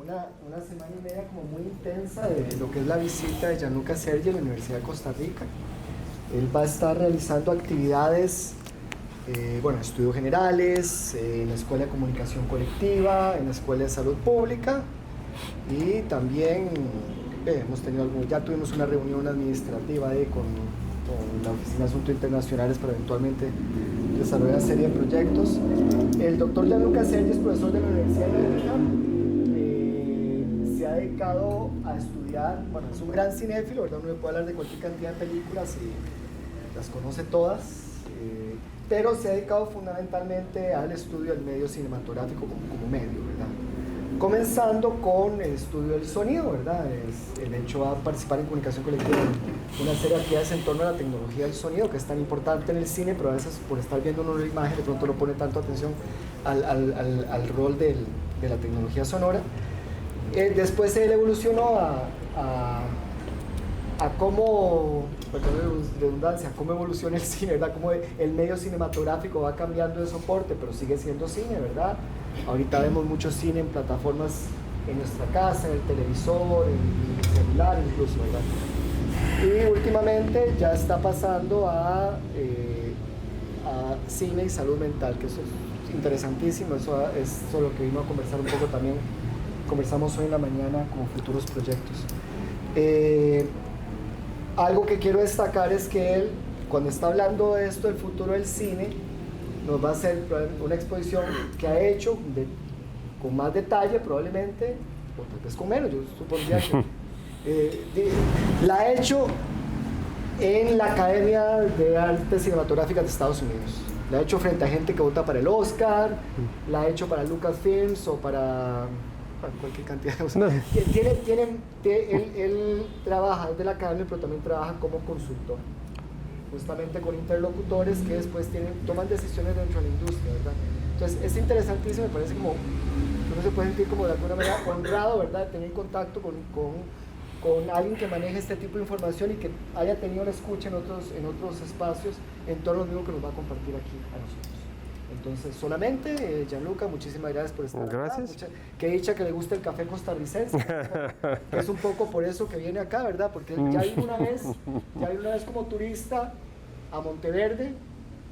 una semana y media como muy intensa de lo que es la visita de Gianluca Sergi a la Universidad de Costa Rica. Él va a estar realizando actividades, estudios generales, en la Escuela de Comunicación Colectiva, en la Escuela de Salud Pública y también ya tuvimos una reunión administrativa con la Oficina de Asuntos Internacionales para eventualmente desarrollar una serie de proyectos. El doctor Gianluca Sergi es profesor de la Universidad de Nottingham. Se ha dedicado a estudiar, es un gran cinéfilo, ¿verdad? Uno puede hablar de cualquier cantidad de películas y las conoce todas, pero se ha dedicado fundamentalmente al estudio del medio cinematográfico como medio, ¿verdad? Comenzando con el estudio del sonido, ¿verdad? El hecho va a participar en comunicación colectiva en una serie de actividades en torno a la tecnología del sonido, que es tan importante en el cine, pero a veces por estar viendo una imagen de pronto no pone tanto atención al rol de la tecnología sonora. Después él evolucionó a cómo, redundancia, cómo evoluciona el cine, ¿verdad? Cómo el medio cinematográfico va cambiando de soporte, pero sigue siendo cine, ¿verdad? Ahorita vemos mucho cine en plataformas en nuestra casa, en el televisor, en el celular incluso, ¿verdad? Y últimamente ya está pasando a cine y salud mental, que eso es interesantísimo, eso es lo que vino a conversar un poco también. Conversamos hoy en la mañana como futuros proyectos. Algo que quiero destacar es que él, cuando está hablando de esto del futuro del cine, nos va a hacer una exposición que ha hecho con más detalle probablemente, o tal vez con menos, yo supondría que la ha hecho en la Academia de Artes Cinematográficas de Estados Unidos. La ha hecho frente a gente que vota para el Oscar, la ha hecho para Lucasfilms o para cualquier cantidad de cosas. No. Él trabaja desde la academia, pero también trabaja como consultor, justamente con interlocutores que después toman decisiones dentro de la industria, ¿verdad? Entonces es interesantísimo, me parece como uno se puede sentir como de alguna manera honrado, ¿verdad?, de tener contacto con alguien que maneje este tipo de información y que haya tenido la escucha en otros espacios en torno a lo mismo que nos va a compartir aquí a nosotros. Entonces, solamente, Gianluca, muchísimas gracias por estar gracias. Acá. Qué dicha que le gusta el café costarricense, que es un poco por eso que viene acá, ¿verdad? Porque ya vino una vez como turista a Monteverde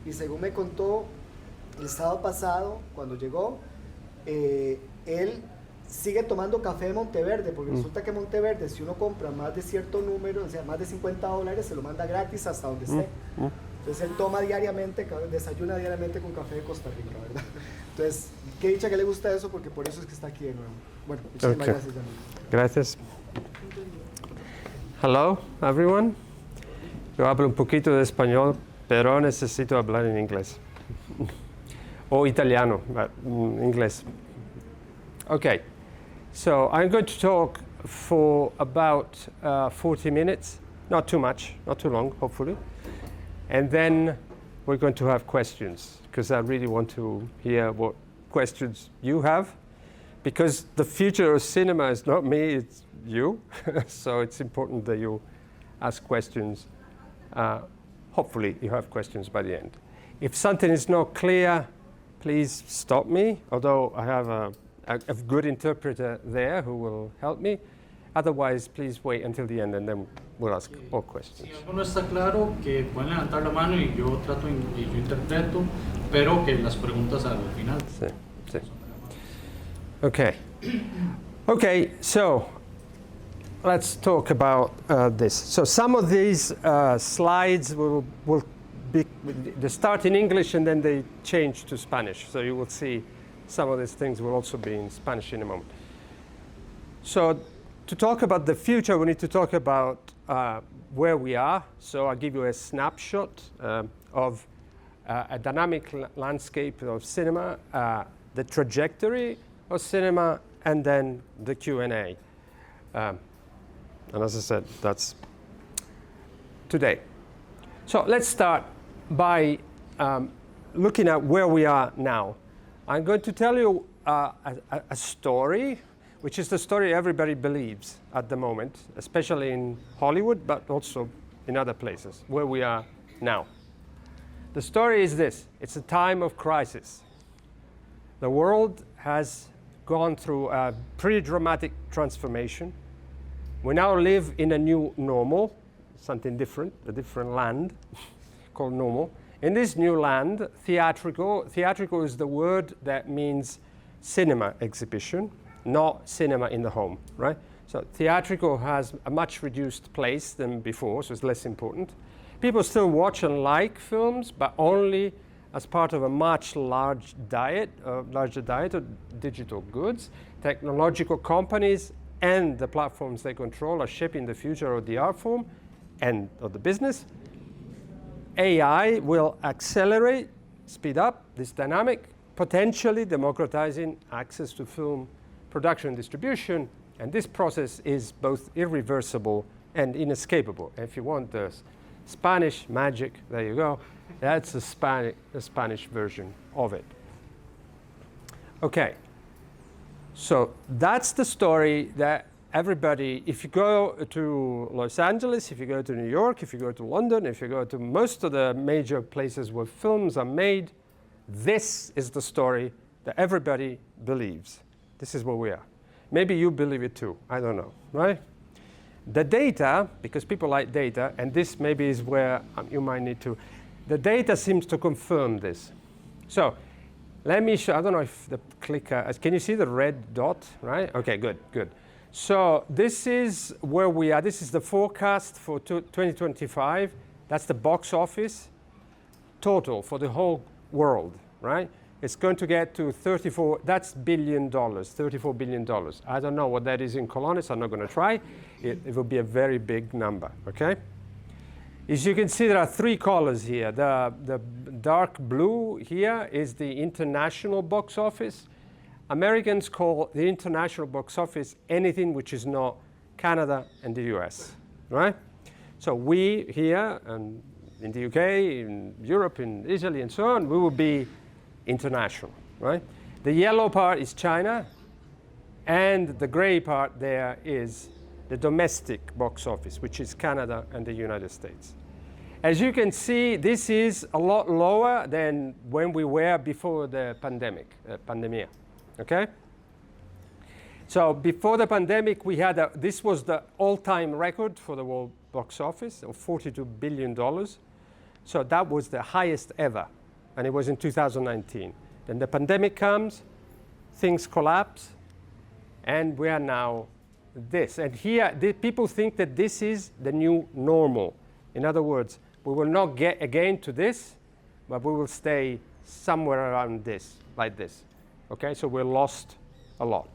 y según me contó el sábado pasado, cuando llegó, él sigue tomando café de Monteverde, porque resulta que Monteverde, si uno compra más de cierto número, o sea, más de $50, se lo manda gratis hasta donde esté. Entonces él toma diariamente, desayuna diariamente con café de Costa Rica, ¿verdad? Entonces, qué dicha que le gusta eso, porque por eso es que está aquí de nuevo. Bueno, muchísimas gracias, Gianluca. Gracias. Hello, everyone. Yo hablo un poquito de español, pero necesito hablar en inglés. O italiano, but inglés. Okay, so I'm going to talk for about 40 minutes. Not too much, not too long, hopefully. And then we're going to have questions, because I really want to hear what questions you have, because the future of cinema is not me, it's you. So it's important that you ask questions. Hopefully you have questions by the end. If something is not clear, please stop me, although I have a good interpreter there who will help me. Otherwise, please wait until the end and then we'll ask more questions. Si algo no está claro, que pueden levantar la mano y yo trato y yo interpreto, pero que las preguntas al final. Sí, sí. Okay. Okay, so let's talk about this. So some of these slides will they start in English and then they change to Spanish. So you will see some of these things will also be in Spanish in a moment. So to talk about the future, we need to talk about where we are. So I'll give you a snapshot of a dynamic landscape of cinema, the trajectory of cinema, and then the Q&A. And as I said, that's today. So let's start by looking at where we are now. I'm going to tell you a story, which is the story everybody believes at the moment, especially in Hollywood, but also in other places, where we are now. The story is this: it's a time of crisis. The world has gone through a pretty dramatic transformation. We now live in a new normal, something different, a different land called normal. In this new land, theatrical is the word that means cinema exhibition, not cinema in the home, right? So theatrical has a much reduced place than before, so it's less important. People still watch and like films, but only as part of a much larger diet of digital goods. Technological companies and the platforms they control are shaping the future of the art form and of the business. AI will accelerate, speed up this dynamic, potentially democratizing access to film production and distribution. And this process is both irreversible and inescapable. If you want the Spanish magic, there you go. That's the Spanish version of it. Okay, so that's the story that everybody, if you go to Los Angeles, if you go to New York, if you go to London, if you go to most of the major places where films are made, this is the story that everybody believes. This is where we are. Maybe you believe it too, I don't know, right? The data, because people like data, and this maybe is where you might need to, the data seems to confirm this. So let me show, I don't know if the clicker, can you see the red dot, right? Okay, good, good. So this is where we are. This is the forecast for 2025. That's the box office total for the whole world, right? It's going to get to that's $34 billion. I don't know what that is in colones. I'm not going to try. It will be a very big number, okay? As you can see, there are three colors here. The dark blue here is the international box office. Americans call the international box office anything which is not Canada and the US, right? So we here, and in the UK, in Europe, in Italy, and so on, we will be international, right? The yellow part is China, and the gray part there is the domestic box office, which is Canada and the United States. As you can see, this is a lot lower than when we were before the pandemic, okay? So before the pandemic, we had this was the all-time record for the world box office of $42 billion. So that was the highest ever, and it was in 2019. Then the pandemic comes, things collapse, and we are now this. And here, people think that this is the new normal. In other words, we will not get again to this, but we will stay somewhere around this, like this. Okay, so we're lost a lot.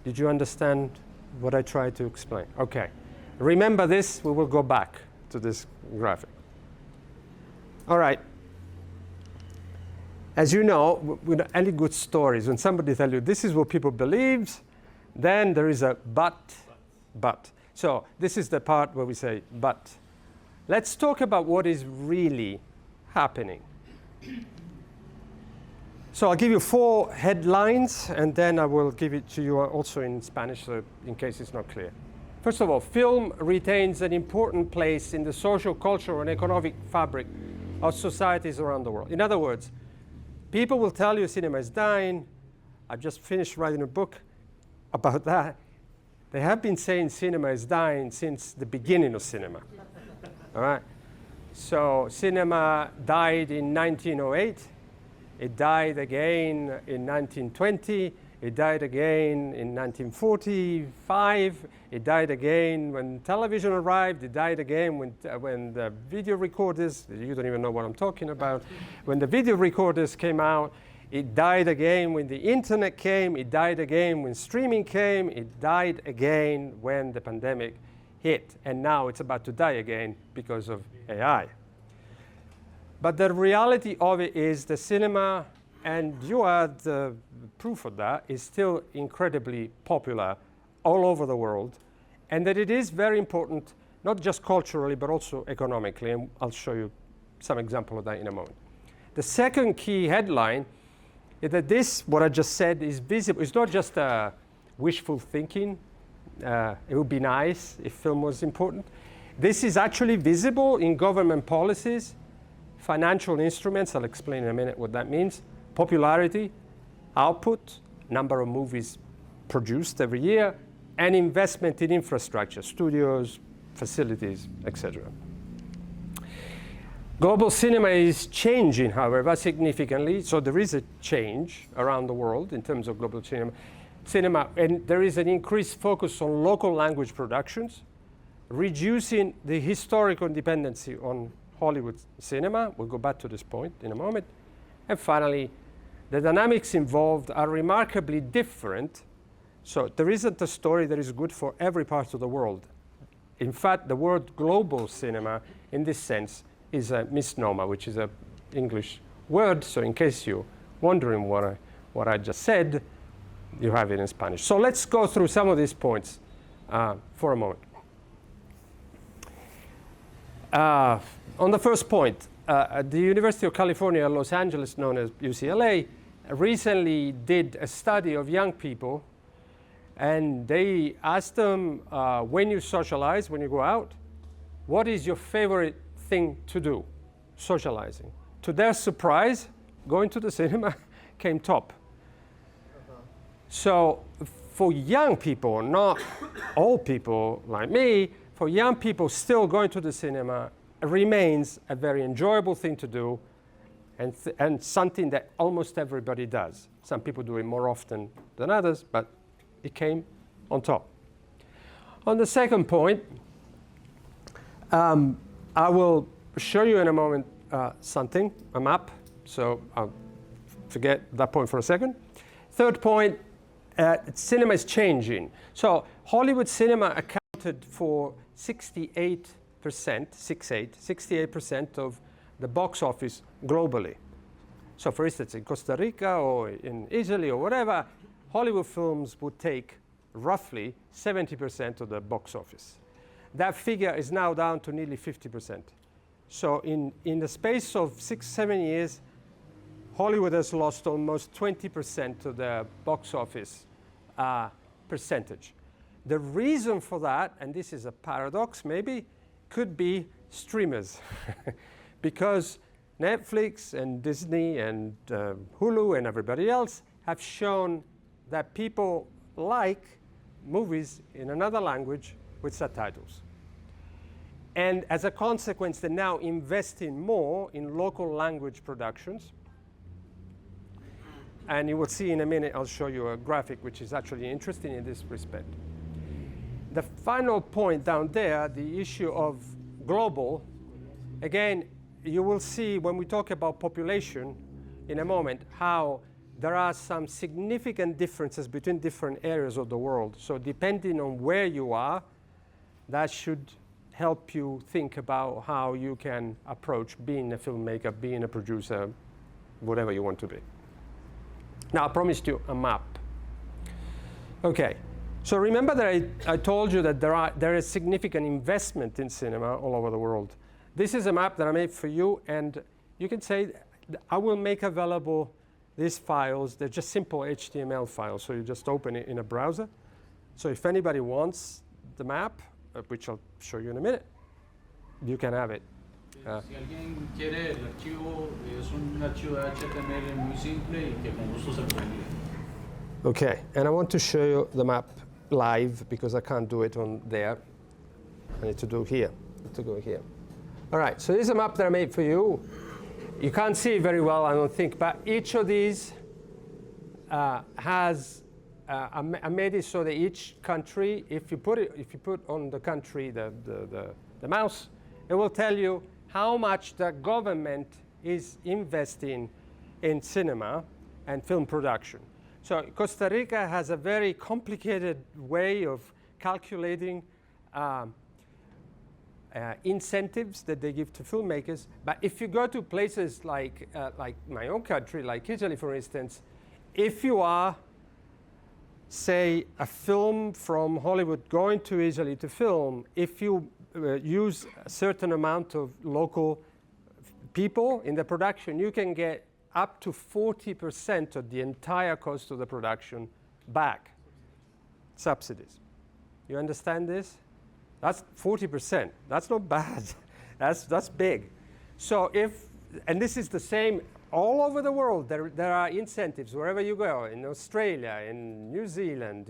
Did you understand what I tried to explain? Okay, remember this, we will go back to this graphic. All right. As you know, with any good stories, when somebody tells you this is what people believe, then there is a but. So this is the part where we say but. Let's talk about what is really happening. So I'll give you 4 headlines, and then I will give it to you also in Spanish, so in case it's not clear. First of all, film retains an important place in the social, cultural, and economic fabric of societies around the world. In other words, people will tell you cinema is dying. I've just finished writing a book about that. They have been saying cinema is dying since the beginning of cinema. All right? So cinema died in 1908. It died again in 1920. It died again in 1945. It died again when television arrived. It died again when the video recorders, you don't even know what I'm talking about, when the video recorders came out. It died again when the internet came. It died again when streaming came. It died again when the pandemic hit. And now it's about to die again because of AI. But the reality of it is the cinema, and you are the proof of that, is still incredibly popular all over the world, and that it is very important, not just culturally, but also economically, and I'll show you some example of that in a moment. The second key headline is that this, what I just said, is visible. It's not just wishful thinking. It would be nice if film was important. This is actually visible in government policies, financial instruments. I'll explain in a minute what that means. Popularity, output, number of movies produced every year, and investment in infrastructure, studios, facilities, etc. Global cinema is changing, however, significantly. So there is a change around the world in terms of global cinema, and there is an increased focus on local language productions, reducing the historical dependency on Hollywood cinema. We'll go back to this point in a moment. And finally, the dynamics involved are remarkably different. So there isn't a story that is good for every part of the world. In fact, the word global cinema, in this sense, is a misnomer, which is an English word. So in case you're wondering what I just said, you have it in Spanish. So let's go through some of these points for a moment. On the first point, the University of California, Los Angeles, known as UCLA, recently did a study of young people, and they asked them, when you socialize, when you go out, what is your favorite thing to do, socializing? To their surprise, going to the cinema came top. So for young people, not old people like me, for young people, still going to the cinema remains a very enjoyable thing to do, and something that almost everybody does. Some people do it more often than others, but it came on top. On the second point, I will show you in a moment something, a map, so I'll forget that point for a second. Third point, cinema is changing. So Hollywood cinema accounted for 68% of the box office globally. So for instance, in Costa Rica or in Italy or whatever, Hollywood films would take roughly 70% of the box office. That figure is now down to nearly 50%. So in the space of 6-7 years, Hollywood has lost almost 20% of the box office percentage. The reason for that, and this is a paradox maybe, could be streamers. Because Netflix and Disney and Hulu and everybody else have shown that people like movies in another language with subtitles. And as a consequence, they're now investing more in local language productions. And you will see in a minute, I'll show you a graphic which is actually interesting in this respect. The final point down there, the issue of global, again, you will see when we talk about population in a moment how there are some significant differences between different areas of the world. So depending on where you are, that should help you think about how you can approach being a filmmaker, being a producer, whatever you want to be. Now, I promised you a map. Okay, so remember that I told you that there is significant investment in cinema all over the world. This is a map that I made for you, and you can say I will make available these files. They're just simple HTML files, so you just open it in a browser. So if anybody wants the map, which I'll show you in a minute, you can have it. Si alguien quiere el archivo, es un archivo de HTML muy simple y que con gusto se lo envíe. Okay, and I want to show you the map live because I can't do it on there. I need to do here. I need to go here. All right, so this is a map that I made for you. You can't see it very well, I don't think, but each of these has I made it so that each country, if you put on the country the mouse, it will tell you how much the government is investing in cinema and film production. So Costa Rica has a very complicated way of calculating incentives that they give to filmmakers. But if you go to places like my own country, like Italy, for instance, if you are, say, a film from Hollywood going to Italy to film, if you use a certain amount of local people in the production, you can get up to 40% of the entire cost of the production back. Subsidies. You understand this? That's 40%. That's not bad. That's big. So and this is the same all over the world, there are incentives wherever you go, in Australia, in New Zealand,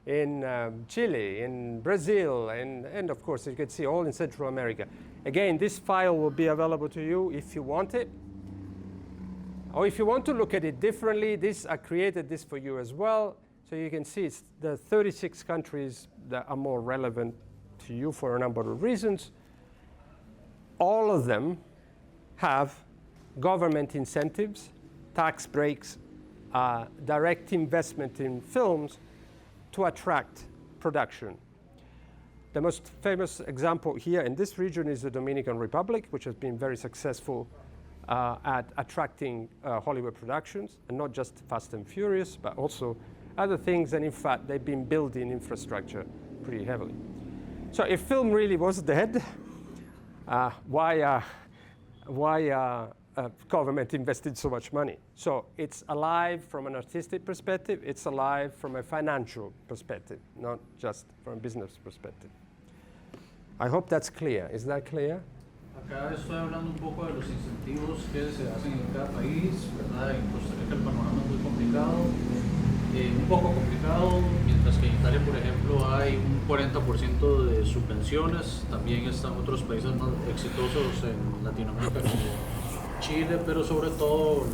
in Chile, in Brazil, and of course you can see all in Central America. Again, this file will be available to you if you want it. Or if you want to look at it differently, I created this for you as well. So you can see it's the 36 countries that are more relevant to you for a number of reasons. All of them have government incentives, tax breaks, direct investment in films to attract production. The most famous example here in this region is the Dominican Republic, which has been very successful at attracting Hollywood productions, and not just Fast and Furious, but also other things. And in fact, they've been building infrastructure pretty heavily. So if film really was dead, why government invested so much money? So it's alive from an artistic perspective, it's alive from a financial perspective, not just from a business perspective. I hope that's clear. Is that clear? Acá estoy hablando un poco de los incentivos que se hacen en cada país, ¿verdad? En Costa Rica el panorama es muy complicado, un poco complicado, mientras que en Italia, por ejemplo, hay un 40% de subvenciones. También están otros países más exitosos en Latinoamérica como Chile, pero sobre todo,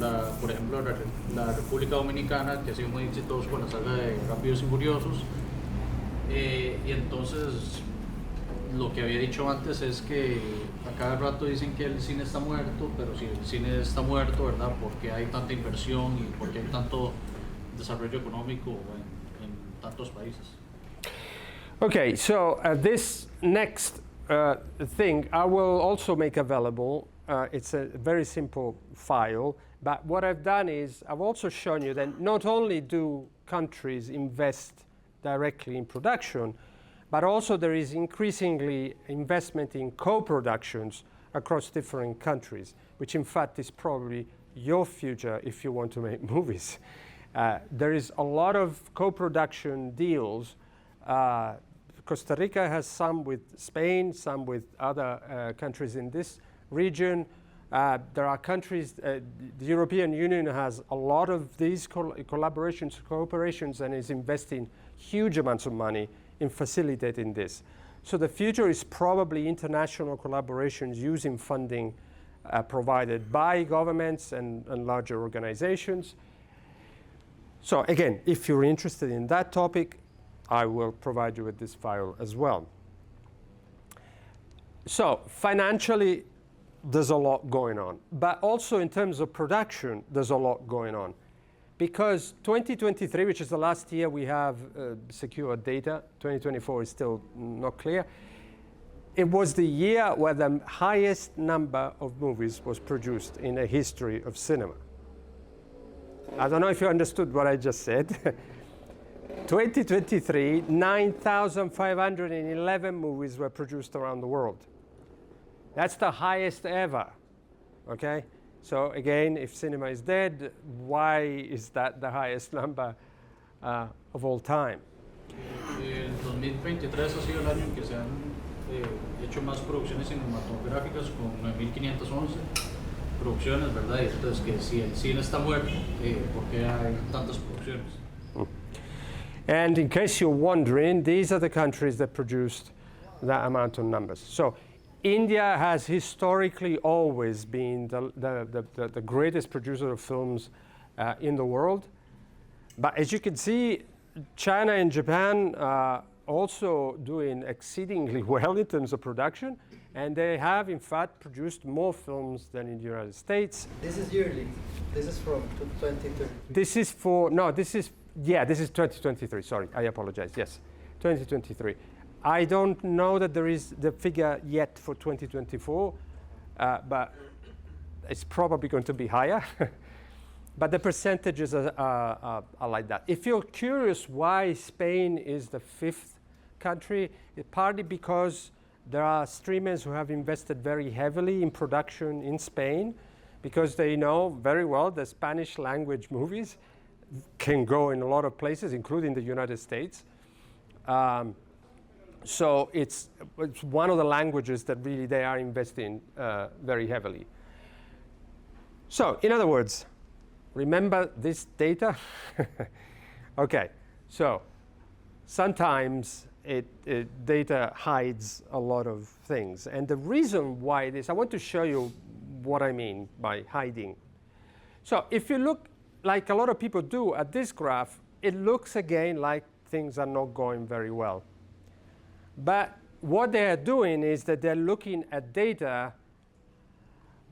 por ejemplo, la República Dominicana, que ha sido muy exitoso con la saga de Rápidos y Furiosos. Y entonces, lo que había dicho antes es que a cada rato dicen que el cine está muerto, pero si el cine está muerto, ¿verdad? ¿Por qué hay tanta inversión y por qué hay tanto desarrollo económico en tantos países? Okay, so this next thing I will also make available. It's a very simple file, but what I've done is I've also shown you that not only do countries invest directly in production, but also there is increasingly investment in co-productions across different countries, which in fact is probably your future if you want to make movies. There is a lot of co-production deals. Costa Rica has some with Spain, some with other countries in this region. There are countries, the European Union has a lot of these collaborations, cooperations, and is investing huge amounts of money in facilitating this. So the future is probably international collaborations using funding provided by governments and larger organizations. So again, if you're interested in that topic, I will provide you with this file as well. So financially, there's a lot going on. But also in terms of production, there's a lot going on. Because 2023, which is the last year we have secure data, 2024 is still not clear, it was the year where the highest number of movies was produced in the history of cinema. I don't know if you understood what I just said. 2023, 9,511 movies were produced around the world. That's the highest ever, okay? So again, if cinema is dead, why is that the highest number of all time? El 2023 ha sido el año en que se han hecho más producciones cinematográficas con 9.511 producciones, ¿verdad? Y entonces que si el cine está muerto, ¿por qué hay tantas producciones? And in case you're wondering, these are the countries that produced that amount of numbers. So India has historically always been the greatest producer of films in the world. But as you can see, China and Japan are also doing exceedingly well in terms of production. And they have, in fact, produced more films than in the United States. This is yearly. This is from 2030. This is for, no, this is 2023. Sorry, I apologize. Yes, 2023. I don't know that there is the figure yet for 2024, but it's probably going to be higher. But the percentages are like that. If you're curious why Spain is the 5th country, it's partly because there are streamers who have invested very heavily in production in Spain, because they know very well that Spanish language movies can go in a lot of places, including the United States. So it's one of the languages that really they are investing very heavily. So, in other words, remember this data? Okay, so sometimes data hides a lot of things. And the reason why it is, I want to show you what I mean by hiding. So if you look like a lot of people do at this graph, it looks again like things are not going very well. But what they are doing is that they're looking at data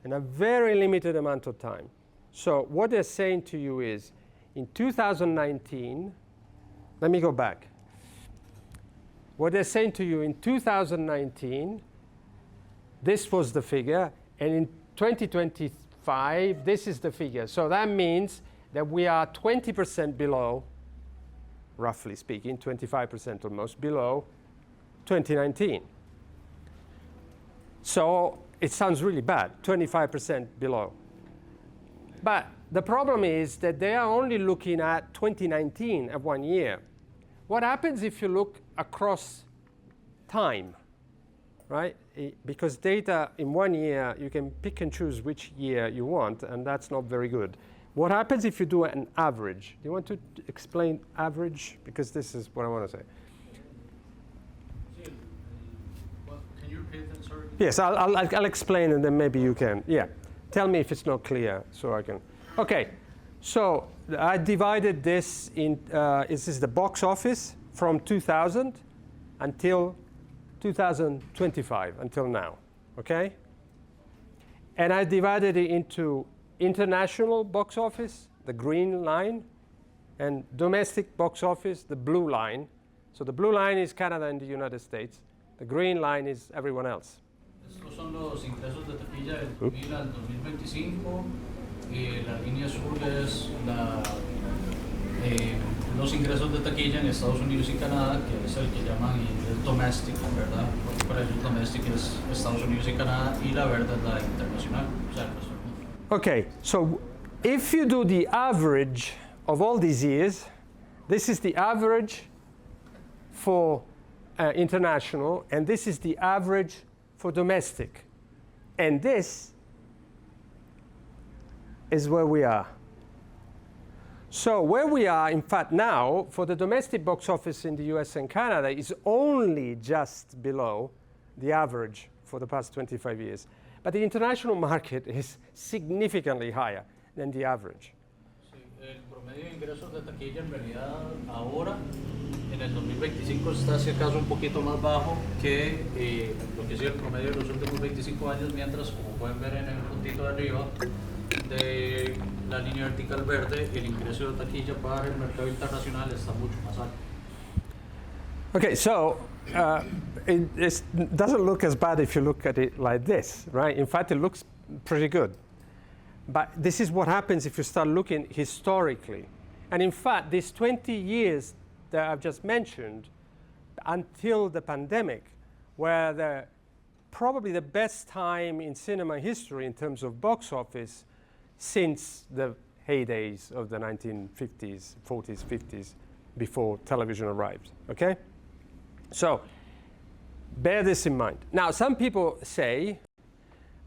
in a very limited amount of time. So what they're saying to you is, in 2019, let me go back. What they're saying to you, in 2019, this was the figure, and in 2025, this is the figure. So that means that we are 20% below, roughly speaking, 25% almost below 2019. So it sounds really bad, 25% below. But the problem is that they are only looking at 2019 at 1 year. What happens if you look across time, right? Because data in 1 year, you can pick and choose which year you want, and that's not very good. What happens if you do an average? Do you want to explain average? Because this is what I want to say. Can you repeat that, sorry? Yes, I'll explain, and then maybe you can. Yeah, tell me if it's not clear, so I can. Okay, so I divided this in. This is the box office from 2000 until 2025, until now. Okay, and I divided it into international box office, the green line, and domestic box office, the blue line. So the blue line is Canada and the United States. The green line is everyone else. Estos son los ingresos de taquilla del 2000 al 2025. La línea azul es los ingresos de taquilla en Estados Unidos y Canadá, que es el que llaman el domestic, ¿verdad? Porque para ellos domestic es Estados Unidos y Canadá, y la verde es la internacional, o sea, el resto del mundo. Okay, so if you do the average of all these years, this is the average for international, and this is the average for domestic. And this is where we are. So where we are, in fact, now, for the domestic box office in the US and Canada, is only just below the average for the past 25 years. But the international market is significantly higher than the average. Sí, el promedio de ingresos de taquilla en realidad ahora, en el 2025, está si acaso un poquito más bajo que lo que es el promedio de los últimos 25 años, mientras, como pueden ver en el puntito de arriba de la línea vertical verde, el ingreso de taquilla para el mercado internacional está mucho más alto. Okay, so it doesn't look as bad if you look at it like this, right? In fact, it looks pretty good. But this is what happens if you start looking historically. And in fact, these 20 years that I've just mentioned, until the pandemic, were probably the best time in cinema history in terms of box office since the heydays of the 1950s, 40s, 50s, before television arrived, okay? So, bear this in mind. Now, some people say,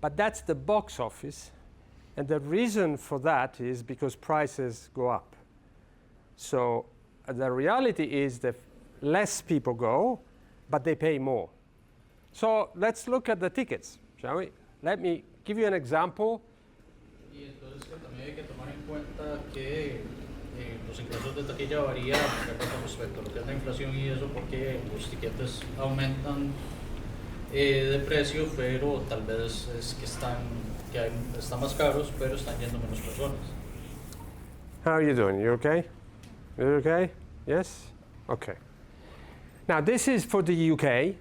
but that's the box office, and the reason for that is because prices go up. So, the reality is that less people go, but they pay more. So, let's look at the tickets, shall we? Let me give you an example. Y entonces también hay que tomar en cuenta que los ingresos de taquilla varían con respecto a lo que es la inflación y eso, porque los tiquetes aumentan de precio, pero tal vez es que están más caros, pero están yendo menos personas. How are you doing? You okay? You okay? Yes? Okay. Now, this is for the UK,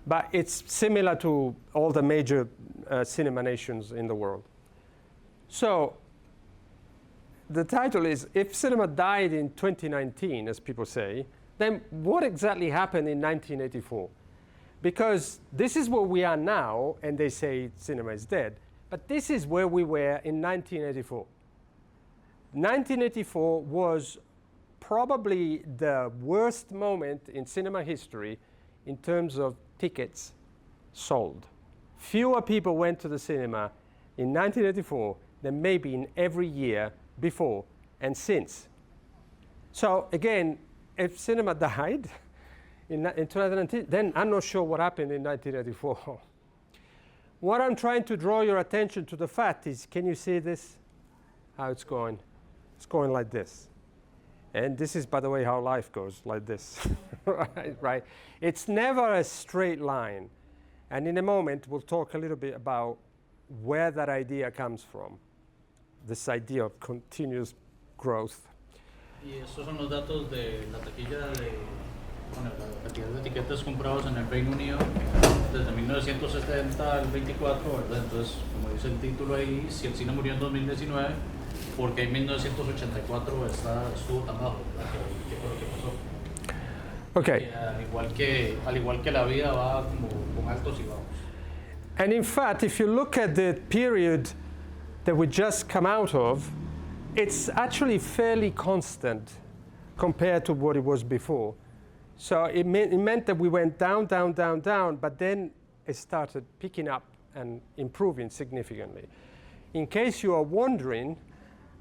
but it's similar to all the major cinema nations in the world. So, the title is, if cinema died in 2019, as people say, then what exactly happened in 1984? Because this is where we are now, and they say cinema is dead, but this is where we were in 1984. 1984 was probably the worst moment in cinema history in terms of tickets sold. Fewer people went to the cinema in 1984 than maybe in every year before and since. So again, if cinema died in 2019, then I'm not sure what happened in 1984. What I'm trying to draw your attention to the fact is, can you see this? How it's going? It's going like this. And this is, by the way, how life goes, like this. right? It's never a straight line. And in a moment, we'll talk a little bit about where that idea comes from, this idea of continuous growth. Y estos son los datos de la taquilla de, bueno, la cantidad de etiquetas comprados en el Reino Unido desde 1970 al 24, ¿verdad? Entonces, como dice el título ahí, si el cine murió en 2019, porque en 1984 estuvo tan bajo, ¿verdad? ¿Qué fue lo que pasó? Okay. Al igual que la vida va como con altos y bajos. And in fact, if you look at the period that we just come out of, it's actually fairly constant compared to what it was before. So it meant that we went down, down, down, down, but then it started picking up and improving significantly. In case you are wondering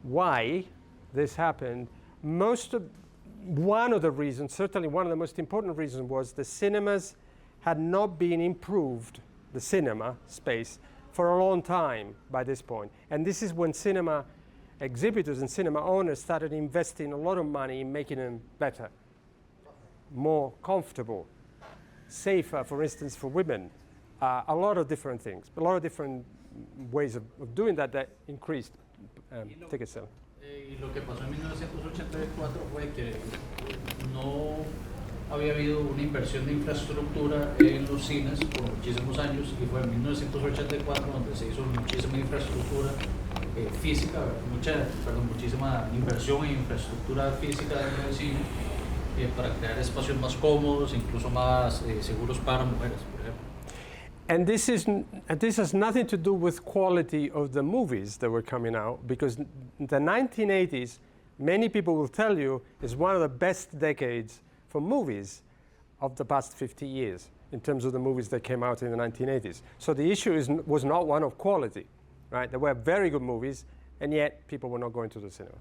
why this happened, one of the reasons, certainly one of the most important reasons, was the cinemas had not been improved, the cinema space, for a long time by this point. And this is when cinema exhibitors and cinema owners started investing a lot of money in making them better, more comfortable, safer, for instance, for women. A lot of different things, a lot of different ways of doing that increased ticket sale. Y lo que pasó en 1984 fue que no había habido una inversión de infraestructura en los cines por muchísimos años, y fue en 1984 donde se hizo muchísima infraestructura física, muchísima inversión en infraestructura física dentro del cine para crear espacios más cómodos, incluso más seguros para mujeres, por ejemplo. And this has nothing to do with quality of the movies that were coming out, because the 1980s, many people will tell you, is one of the best decades for movies of the past 50 years in terms of the movies that came out in the 1980s. So the issue was not one of quality, right? There were very good movies, and yet people were not going to the cinema.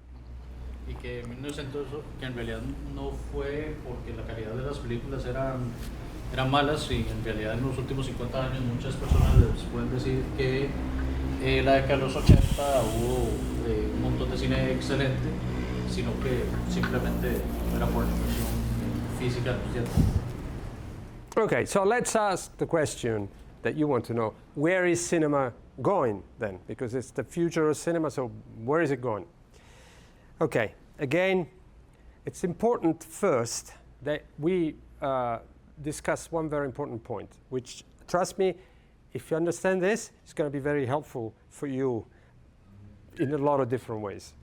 Y que en realidad no fue porque la calidad de las películas eran malas, y en realidad en los últimos 50 años muchas personas les pueden decir que la década de los 80 hubo un montón de cine excelente, sino que simplemente era por la inversión física. Okay, so let's ask the question that you want to know. Where is cinema going then? Because it's the future of cinema, so where is it going? Okay, again, it's important first that we discuss one very important point, which, trust me, if you understand this, it's going to be very helpful for you in a lot of different ways.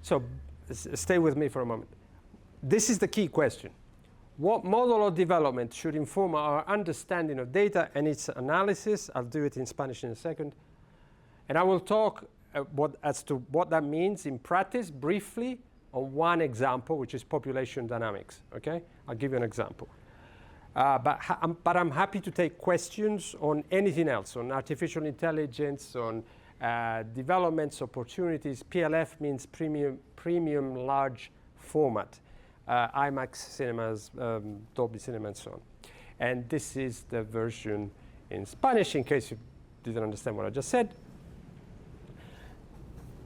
So stay with me for a moment. This is the key question. What model of development should inform our understanding of data and its analysis? I'll do it in Spanish in a second. And I will talk as to what that means in practice briefly on one example, which is population dynamics. Okay? I'll give you an example. But I'm happy to take questions on anything else, on artificial intelligence, on developments, opportunities. PLF means premium large format. IMAX cinemas, Dolby Cinema, and so on. And this is the version in Spanish, in case you didn't understand what I just said.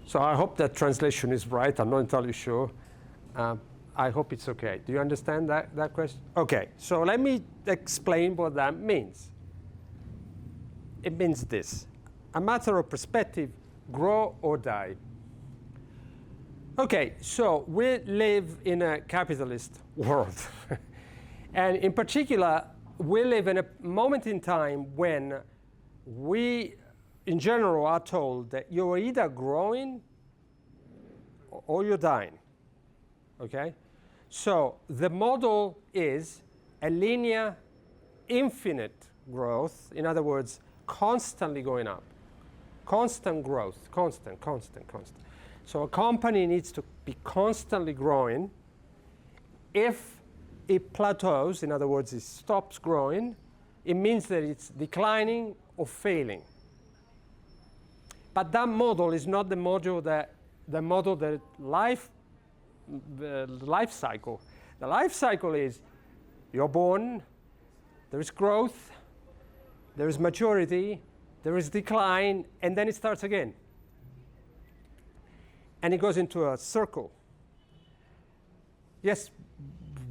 So I hope that translation is right. I'm not entirely sure. I hope it's okay. Do you understand that question? Okay, so let me explain what that means. It means this: a matter of perspective, grow or die. Okay, so we live in a capitalist world. And in particular, we live in a moment in time when we, in general, are told that you're either growing or you're dying. Okay? So the model is a linear, infinite growth. In other words, constantly going up. Constant growth, constant. So a company needs to be constantly growing. If it plateaus, in other words, it stops growing, it means that it's declining or failing. But that model is not the model that life cycle. The life cycle is you're born, there is growth, there is maturity, there is decline, and then it starts again. And it goes into a circle. Yes,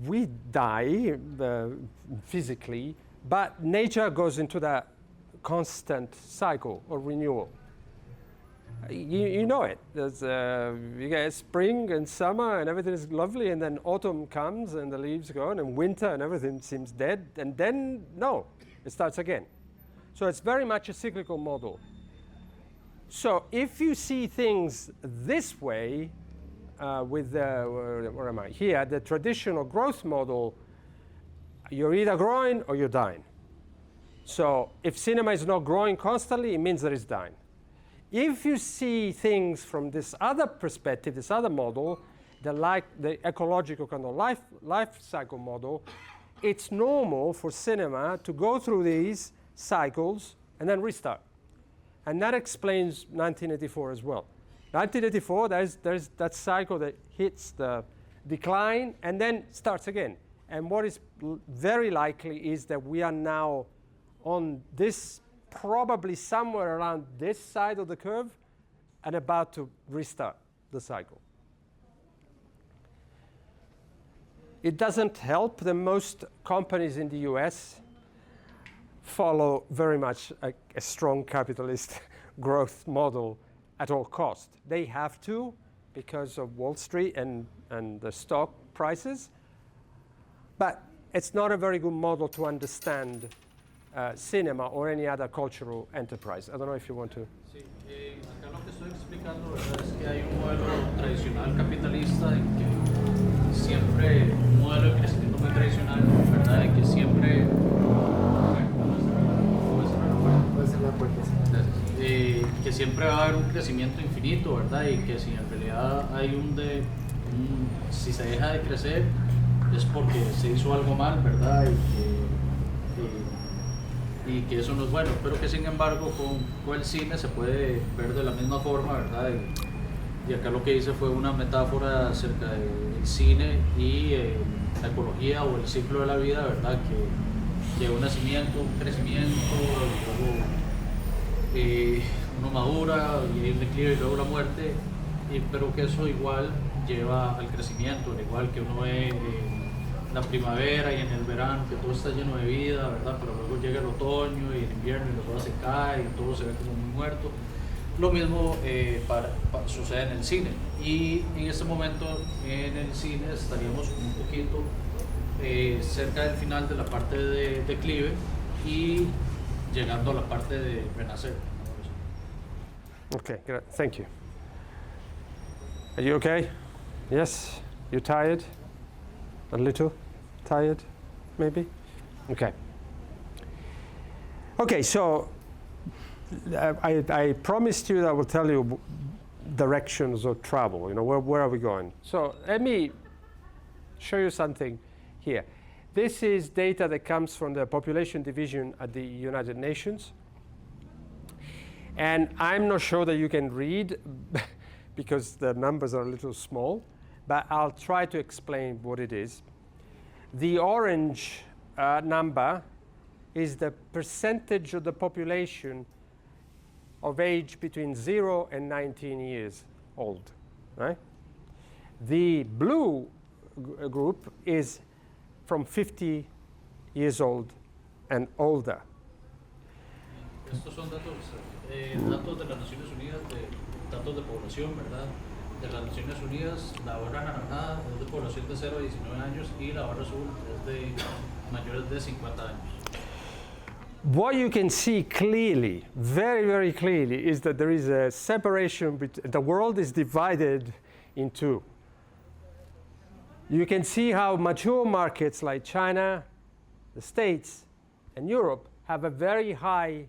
we die physically, but nature goes into that constant cycle or renewal. You know it. There's, you get spring and summer and everything is lovely, and then autumn comes and the leaves go, and winter and everything seems dead, and then, no, it starts again. So it's very much a cyclical model. So if you see things this way, with where am I? Here, the traditional growth model, you're either growing or you're dying. So if cinema is not growing constantly, it means that it's dying. If you see things from this other perspective, this other model, the ecological kind of life cycle model, it's normal for cinema to go through these cycles and then restart. And that explains 1984 as well. 1984, there's that cycle that hits the decline and then starts again. And what is very likely is that we are now on this, probably somewhere around this side of the curve, and about to restart the cycle. It doesn't help that most companies in the US follow very much a strong capitalist growth model at all costs. They have to because of Wall Street and the stock prices, but it's not a very good model to understand cinema or any other cultural enterprise. I don't know if you want to. Sí, acá lo que estoy explicando, ¿verdad? Es que hay un modelo tradicional capitalista en que siempre, un modelo de crecimiento muy tradicional, ¿verdad? En que siempre, que siempre va a haber un crecimiento infinito, ¿verdad? Y que si en realidad hay si se deja de crecer es porque se hizo algo mal, ¿verdad? Y que eso no es bueno, pero que sin embargo con el cine se puede ver de la misma forma, ¿verdad? Y acá lo que hice fue una metáfora acerca del cine y la ecología o el ciclo de la vida, ¿verdad? Que un nacimiento, un crecimiento, y luego uno madura y hay un declive y luego la muerte, pero que eso igual lleva al crecimiento, al igual que uno ve la primavera y en el verano, que todo está lleno de vida, ¿verdad? Pero luego llega el otoño y el invierno y todo se cae y todo se ve como muy muerto. Lo mismo sucede en el cine. Y en este momento en el cine estaríamos un poquito cerca del final de la parte de declive y llegando a la parte de renacer. Okay, good. Thank you. Are you okay? Yes? You tired? A little tired, maybe? Okay. Okay, so I promised you that I will tell you directions of travel, you know, where are we going? So let me show you something here. This is data that comes from the population division at the United Nations. And I'm not sure that you can read because the numbers are a little small, but I'll try to explain what it is. The orange number is the percentage of the population of age between 0 and 19 years old, right? The blue group is from 50 years old and older. Estos son datos de las Naciones Unidas, datos de población, ¿verdad? De las Naciones Unidas, la barra anaranjada es de población de 0 a 19 años y la barra azul es de mayores de 50 años. What you can see clearly, very, very clearly, is that there is a separation. The world is divided in two. You can see how mature markets like China, the States, and Europe have a very high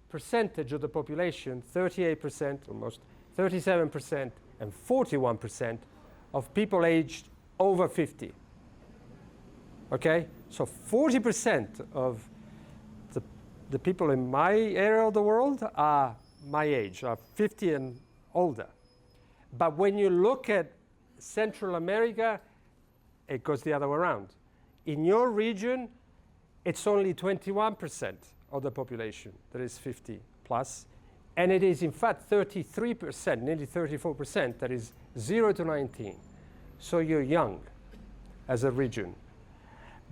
percentage of the population, 38%, almost 37%, and 41% of people aged over 50. Okay? So 40% of the people in my area of the world are my age, 50 and older. But when you look at Central America, it goes the other way around. In your region, it's only 21% of the population that is 50 plus. And it is, in fact, 33%, nearly 34%, that is 0 to 19. So you're young as a region.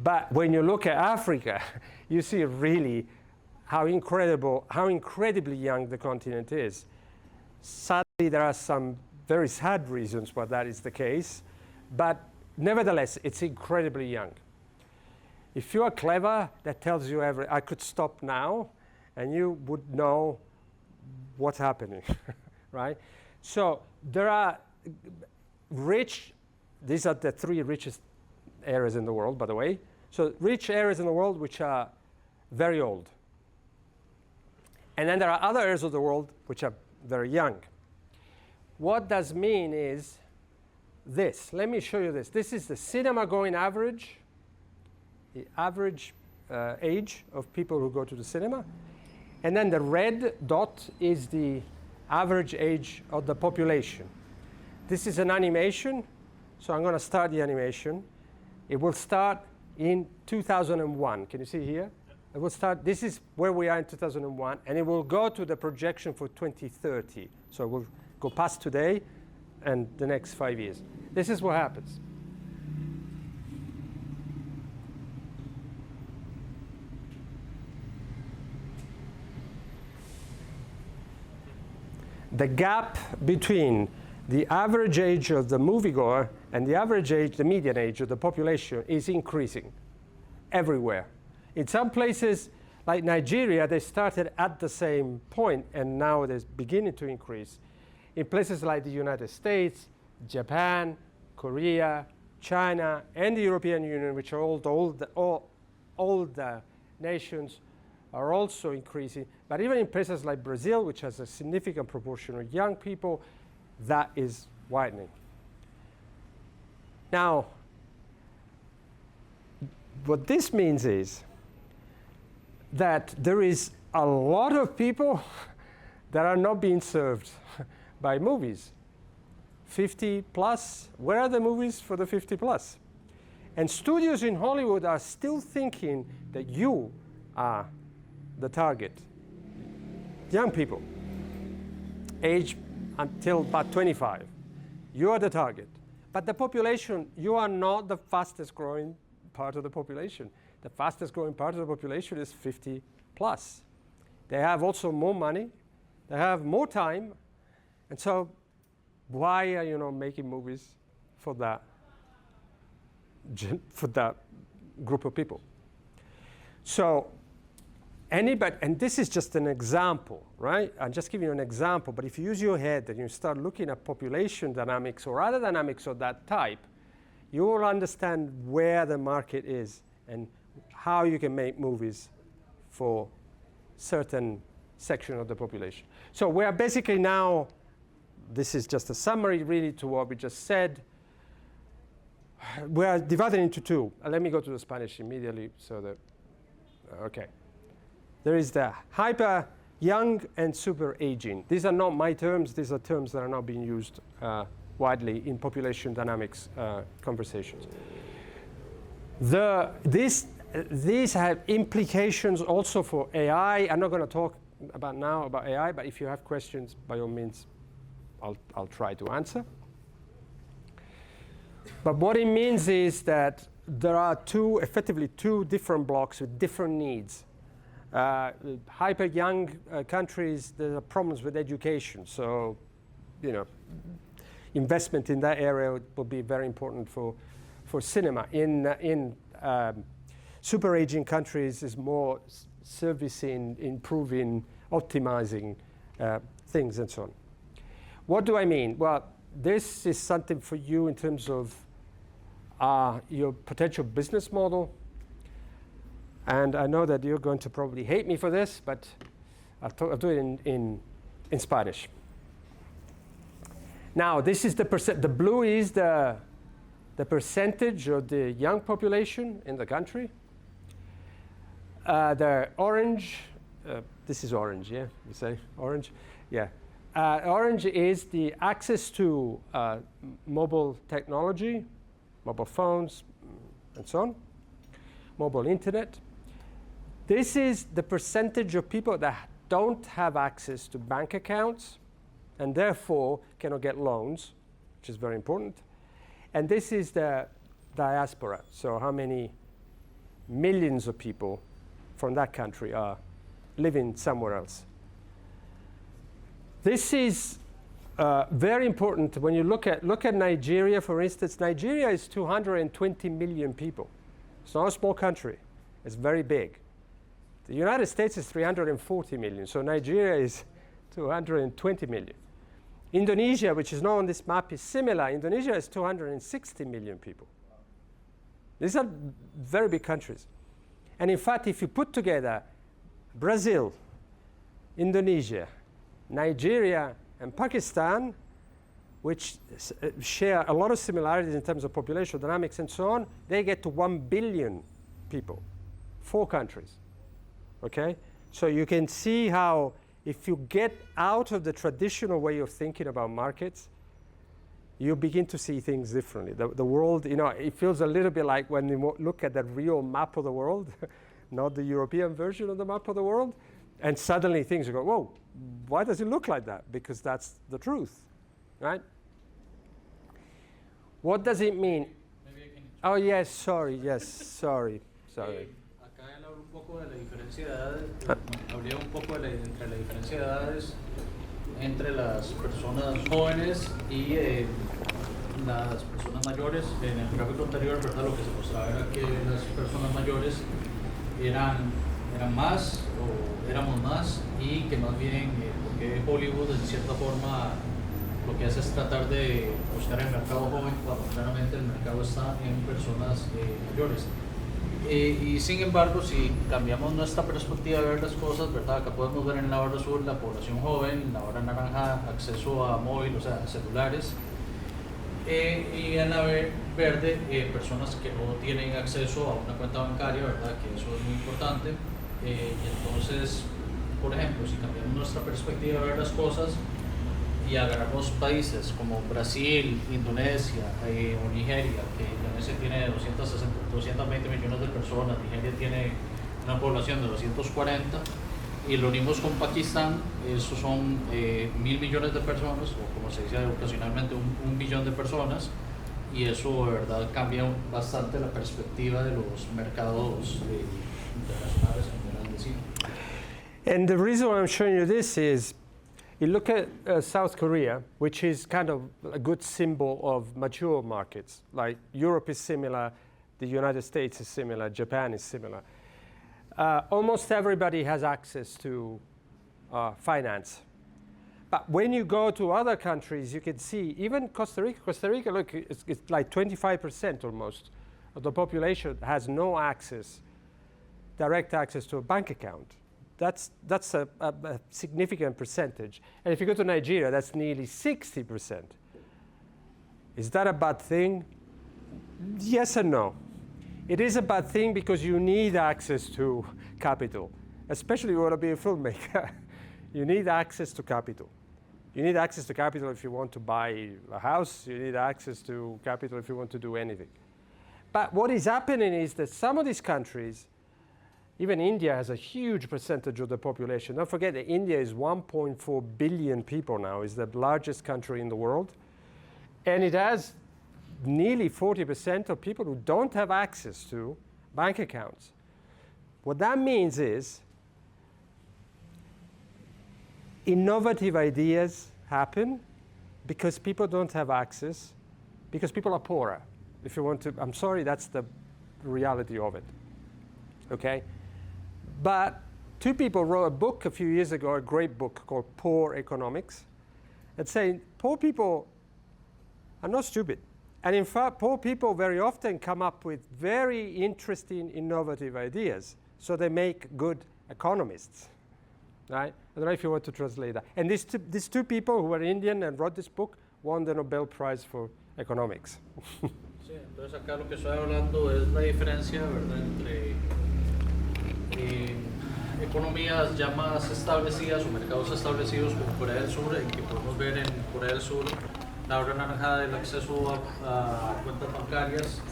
But when you look at Africa, you see really how incredibly young the continent is. Sadly, there are some very sad reasons why that is the case. But nevertheless, it's incredibly young. If you are clever, that tells you I could stop now, and you would know what's happening, right? So there are rich, these are the 3 richest areas in the world, by the way. So rich areas in the world which are very old. And then there are other areas of the world which are very young. What does mean is this. Let me show you this. This is the cinema-going average, the average age of people who go to the cinema. And then the red dot is the average age of the population. This is an animation, so I'm going to start the animation. It will start in 2001. Can you see here? It will start, this is where we are in 2001, and it will go to the projection for 2030. So it will go past today and the next 5 years. This is what happens. The gap between the average age of the moviegoer and the average age, the median age of the population is increasing everywhere. In some places, like Nigeria, they started at the same point, and now they're beginning to increase. In places like the United States, Japan, Korea, China, and the European Union, which are all the nations, are also increasing. But even in places like Brazil, which has a significant proportion of young people, that is widening. Now, what this means is that there is a lot of people that are not being served by movies. 50 plus, where are the movies for the 50 plus? And studios in Hollywood are still thinking that you are the target. Young people, age until about 25. You are the target. But the population, you are not the fastest growing part of the population. The fastest growing part of the population is 50 plus. They have also more money. They have more time. And so why are you not making movies for that group of people? So and this is just an example, right? I'm just giving you an example, but if you use your head and you start looking at population dynamics or other dynamics of that type, you will understand where the market is and how you can make movies for certain section of the population. So we are basically now, this is just a summary really to what we just said. We are divided into 2. Let me go to the Spanish immediately so that, okay. There is the hyper young and super aging. These are not my terms. These are terms that are not being used widely in population dynamics conversations. These have implications also for AI. I'm not going to talk about AI, but if you have questions, by all means, I'll try to answer. But what it means is that there are effectively two different blocks with different needs. Hyper young countries, there are problems with education. So, investment in that area will be very important for cinema. In super aging countries is more servicing, improving, optimizing things and so on. What do I mean? Well, this is something for you in terms of your potential business model. And I know that you're going to probably hate me for this, but I'll do it in Spanish. Now, this is the blue is the percentage of the young population in the country. The orange, this is orange, yeah, you say orange. Yeah. Orange is the access to mobile technology, mobile phones, and so on, mobile internet. This is the percentage of people that don't have access to bank accounts and therefore cannot get loans, which is very important. And this is the diaspora, so how many millions of people from that country are living somewhere else. This is very important when you look at Nigeria, for instance. Nigeria is 220 million people. It's not a small country. It's very big. The United States is 340 million, so Nigeria is 220 million. Indonesia, which is not on this map, is similar. Indonesia is 260 million people. These are very big countries. And in fact, if you put together Brazil, Indonesia, Nigeria, and Pakistan, which share a lot of similarities in terms of population dynamics and so on, they get to 1 billion people, 4 countries. Okay? So you can see how if you get out of the traditional way of thinking about markets, you begin to see things differently. The world, it feels a little bit like when you look at the real map of the world, not the European version of the map of the world, and suddenly things go, whoa, why does it look like that? Because that's the truth, right? What does it mean? Oh, yes, sorry. Acá él habla un poco de la diferencia de edades, habría un poco entre la diferencia de edades entre las personas jóvenes y las personas mayores. En el gráfico anterior, ¿verdad? Lo que se mostraba era que las personas mayores eran más o éramos más, y que más bien porque Hollywood en cierta forma lo que hace es tratar de buscar el mercado joven cuando claramente el mercado está en personas mayores. Y sin embargo, si cambiamos nuestra perspectiva de ver las cosas, ¿verdad? Acá podemos ver en la barra azul la población joven, en la barra naranja acceso a móvil, o sea, celulares, y en la verde personas que no tienen acceso a una cuenta bancaria, ¿verdad? Que eso es muy importante. Y entonces, por ejemplo, si cambiamos nuestra perspectiva de ver las cosas y agarramos países como Brasil, Indonesia o Nigeria, que Indonesia tiene 220 millones de personas, Nigeria tiene una población de 240, y lo unimos con Pakistán, esos son 1.000 millones de personas, o como se dice ocasionalmente, 1 billón de personas, y eso de verdad cambia bastante la perspectiva de los mercados internacionales. And the reason why I'm showing you this is, you look at South Korea, which is kind of a good symbol of mature markets. Like Europe is similar, the United States is similar, Japan is similar. Almost everybody has access to finance. But when you go to other countries, you can see, even Costa Rica, look, it's like 25% almost of the population has no access, direct access to a bank account. That's a significant percentage. And if you go to Nigeria, that's nearly 60%. Is that a bad thing? Yes and no. It is a bad thing because you need access to capital, especially if you want to be a filmmaker. You need access to capital. You need access to capital if you want to buy a house. You need access to capital if you want to do anything. But what is happening is that some of these countries, even India has a huge percentage of the population. Don't forget that India is 1.4 billion people now. It's the largest country in the world. And it has nearly 40% of people who don't have access to bank accounts. What that means is innovative ideas happen because people don't have access, because people are poorer. If you want to, I'm sorry, that's the reality of it. Okay? But 2 people wrote a book a few years ago, a great book called Poor Economics, that saying poor people are not stupid. And in fact, poor people very often come up with very interesting, innovative ideas. So they make good economists, right? I don't know if you want to translate that. And these two people who were Indian and wrote this book won the Nobel Prize for Economics. Sí, entonces acá lo que estoy hablando es la diferencia, ¿verdad?, entre economías ya más establecidas o mercados establecidos como Corea del Sur, en que podemos ver en Corea del Sur la hora naranja del acceso a cuentas bancarias,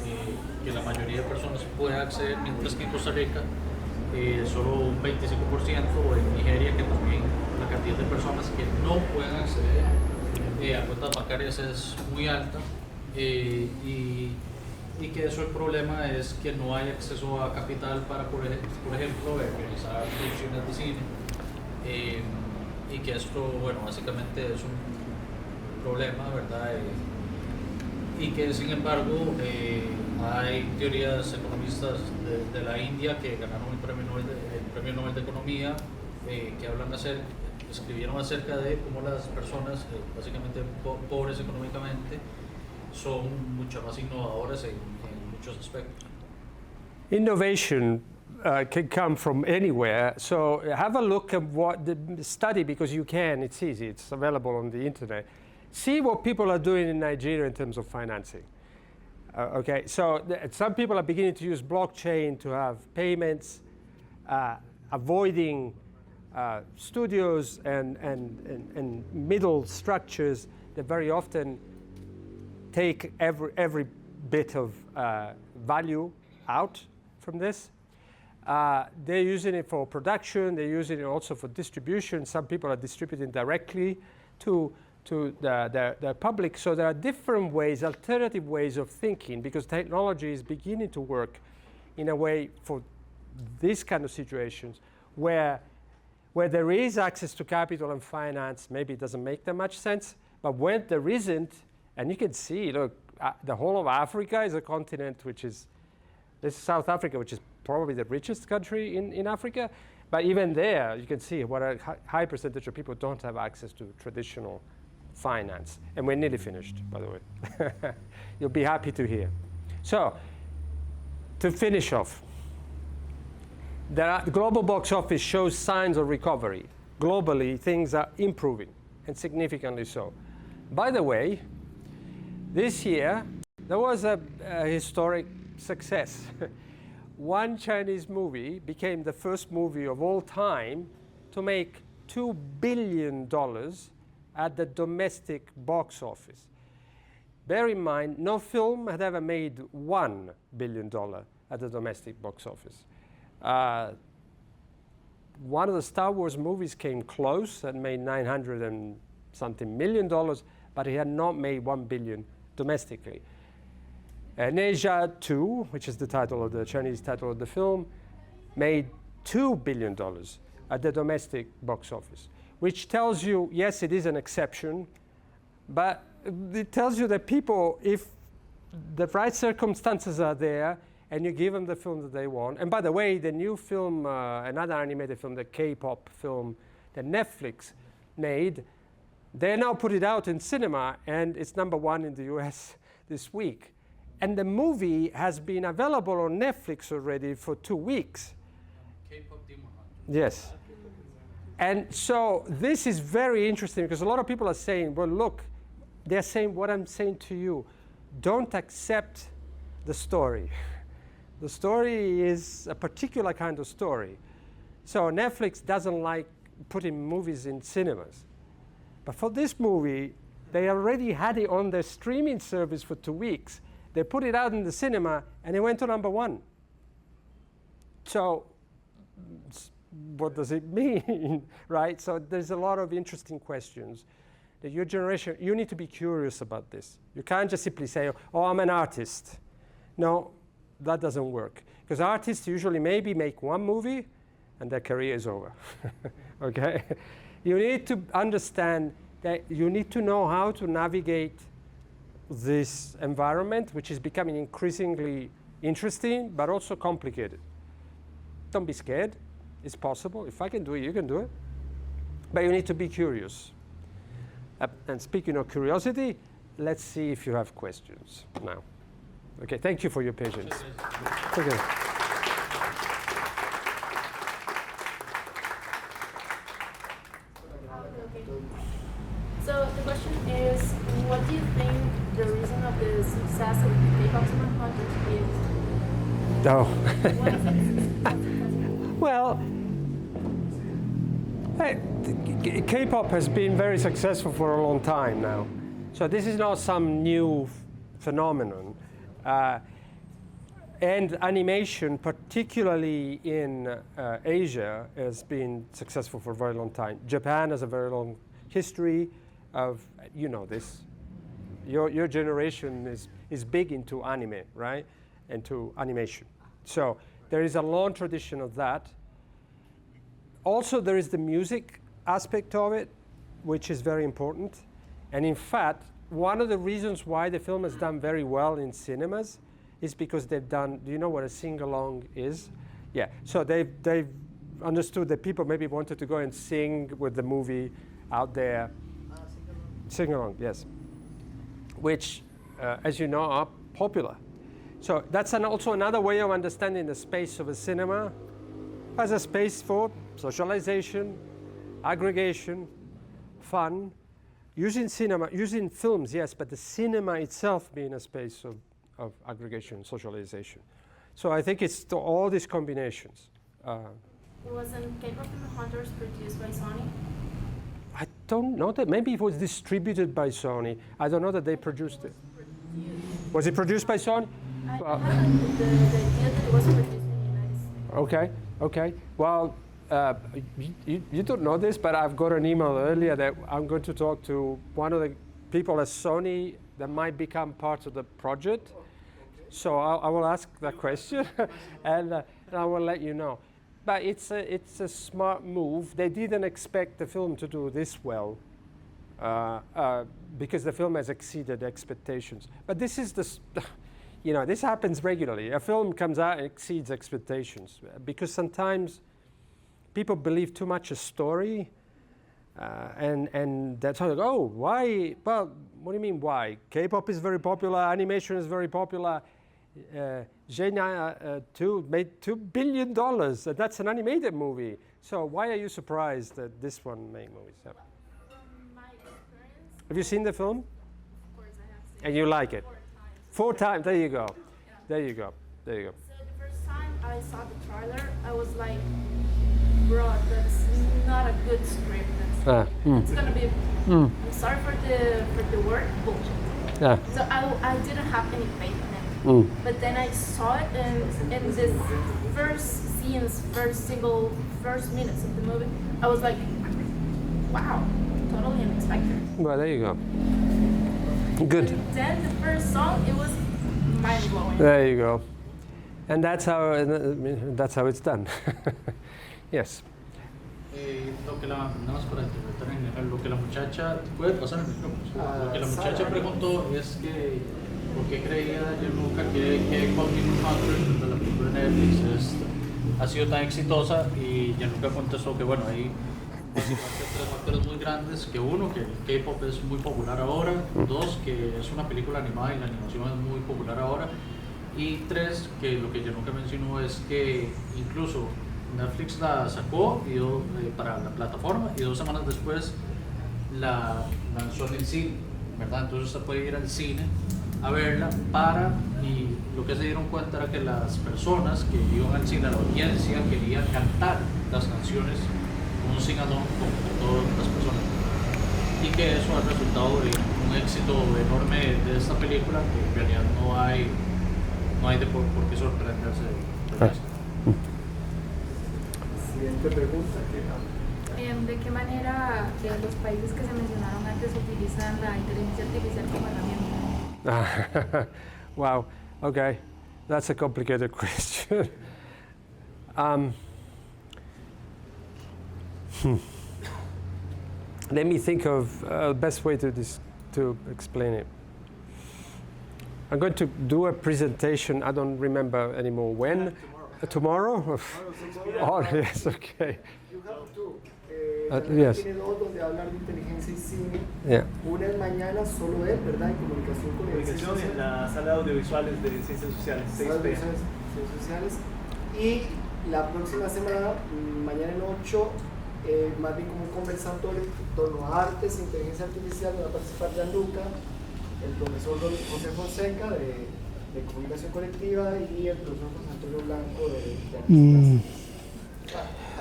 que la mayoría de personas puede acceder, mientras que en Costa Rica solo un 25%, o en Nigeria, que también la cantidad de personas que no pueden acceder a cuentas bancarias es muy alta, y que eso el problema es que no hay acceso a capital para, por ejemplo, realizar producciones de cine, y que esto, bueno, básicamente es un problema, ¿verdad? Y que sin embargo hay teorías economistas de la India que ganaron el premio Nobel de Economía, que escribieron acerca de cómo las personas básicamente pobres económicamente son mucho más innovadoras en muchos aspectos. Innovation can come from anywhere. So have a look at what the study, because you can, it's easy, it's available on the internet. See what people are doing in Nigeria in terms of financing. Okay, so some people are beginning to use blockchain to have payments, avoiding studios and middle structures that very often take every bit of value out from this. They're using it for production, they're using it also for distribution. Some people are distributing directly to the public. So there are different ways, alternative ways of thinking, because technology is beginning to work in a way for these kind of situations where there is access to capital and finance. Maybe it doesn't make that much sense, but when there isn't, and you can see, look, the whole of Africa is a continent this is South Africa, which is probably the richest country in Africa, but even there, you can see what a high percentage of people don't have access to traditional finance. And we're nearly finished, by the way. You'll be happy to hear. So, to finish off, the global box office shows signs of recovery. Globally, things are improving, and significantly so. By the way, this year, there was a historic success. One Chinese movie became the first movie of all time to make $2 billion at the domestic box office. Bear in mind, no film had ever made $1 billion at the domestic box office. One of the Star Wars movies came close and made $900 and something million, but it had not made $1 billion domestically. And Asia 2, which is the title of the Chinese title of the film, made $2 billion at the domestic box office, which tells you, yes, it is an exception, but it tells you that people, if the right circumstances are there, and you give them the film that they want. And by the way, the new film, another animated film, the K-pop film that Netflix made, they now put it out in cinema, and it's #1 in the US this week. And the movie has been available on Netflix already for 2 weeks. K-pop Demon Hunter. Yes. And so this is very interesting, because a lot of people are saying, well, look, they're saying what I'm saying to you. Don't accept the story. The story is a particular kind of story. So Netflix doesn't like putting movies in cinemas. But for this movie, they already had it on their streaming service for 2 weeks. They put it out in the cinema, and it went to #1. So what does it mean, right? So there's a lot of interesting questions that your generation, you need to be curious about this. You can't just simply say, oh, I'm an artist. No, that doesn't work. Because artists usually maybe make one movie, and their career is over, okay? You need to understand that you need to know how to navigate this environment, which is becoming increasingly interesting, but also complicated. Don't be scared. It's possible. If I can do it, you can do it. But you need to be curious. And speaking of curiosity, let's see if you have questions now. Okay, thank you for your patience. Okay. So the question is, what do you think the reason of the success of the K-pop Demon Hunter is? Oh. Why is it successful? Well, K-pop has been very successful for a long time now. So this is not some new phenomenon. And animation, particularly in Asia, has been successful for a very long time. Japan has a very long history of, you know this. Your generation is big into anime, right? Into animation. So there is a long tradition of that. Also, there is the music aspect of it, which is very important. And in fact, one of the reasons why the film has done very well in cinemas is because they've done, do you know what a sing-along is? Yeah, so they've understood that people maybe wanted to go and sing with the movie out there. Sing-along, yes. Which, as you know, are popular. So that's also another way of understanding the space of a cinema as a space for socialization, aggregation, fun, using cinema, using films, yes, but the cinema itself being a space of aggregation, socialization. So I think it's all these combinations. Wasn't K-pop and the Hunters produced by Sony? I don't know that. Maybe it was distributed by Sony. I don't know that they produced it. Was it produced by Sony? I had the idea that it was produced in the United States. Okay, okay. Well, you don't know this, but I've got an email earlier that I'm going to talk to one of the people at Sony that might become part of the project. So I will ask that question, and I will let you know. But it's a smart move. They didn't expect the film to do this well, because the film has exceeded expectations. But this is this happens regularly. A film comes out and exceeds expectations, because sometimes people believe too much a story, and that's how they go, oh, why? Well, what do you mean why? K-pop is very popular, animation is very popular. Genia 2 made $2 billion. That's an animated movie. So why are you surprised that this one made movies? From my experience, Have you seen the film? of course I have seen And you like it? 4 times. 4 times. There you go. Yeah. There you go. There you go. So the first time I saw the trailer, I was like, bro, that's not a good script. It's gonna be, I'm sorry for the word, bullshit. Yeah. So I didn't have any faith in it. But then I saw it, and in this first scenes, first minutes of the movie, I was like, wow, totally unexpected. Well, there you go. Good. And then the first song, it was mind-blowing. There you go. And that's how it's done. Yes. Lo que nada más para interpretar en general, lo que la muchacha puede pasar en el micrófono. Lo que la muchacha preguntó es que por qué creía Gianluca que K-pop de la película de Netflix ha sido tan exitosa, y Gianluca contestó que bueno, hay básicamente 3 factores muy grandes: que uno, que el K-pop es muy popular ahora; 2, que es una película animada y la animación es muy popular ahora; y 3, que lo que Gianluca mencionó es que incluso Netflix la sacó para la plataforma, y 2 semanas después la lanzó en el cine, ¿verdad? Entonces usted puede ir al cine a verla y lo que se dieron cuenta era que las personas que iban al cine, la audiencia, querían cantar las canciones como un sing-along como todas las personas, y que eso ha resultado en un éxito enorme de esta película, que en realidad no hay por qué sorprenderse de esto. Siguiente pregunta. ¿De qué manera los países que se mencionaron antes utilizan la inteligencia artificial como herramienta? Wow. Okay, that's a complicated question. Let me think of the best way to explain it. I'm going to do a presentation. I don't remember anymore when. Tomorrow? Oh, yes, okay. You have two. Yes. Tiene 2 donde hablar de inteligencia y cine. Yeah. Una es mañana, solo él, ¿verdad? En comunicación con Comunicación en la Sala de Audiovisuales de Ciencias Sociales, 6 p.m. Ciencias Sociales. Y la próxima semana, mañana en 8, más bien como un conversatorio en torno a artes e inteligencia artificial, va a participar Gianluca, el profesor José Fonseca de comunicación colectiva, y el profesor José Antonio Blanco de artes plásticas.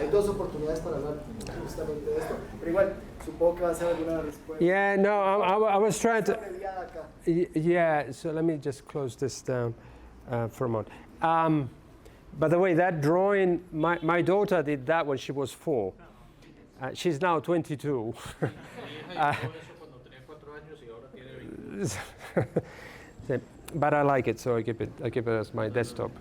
hay dos oportunidades para hablar justamente de esto, pero igual, supongo que va a ser alguna respuesta. Yeah, no, I was trying to. Mediada acá. Yeah, so let me just close this down for a moment. By the way, that drawing, my daughter did that when she was 4. She's now 22. But I like it, so I keep it as my desktop.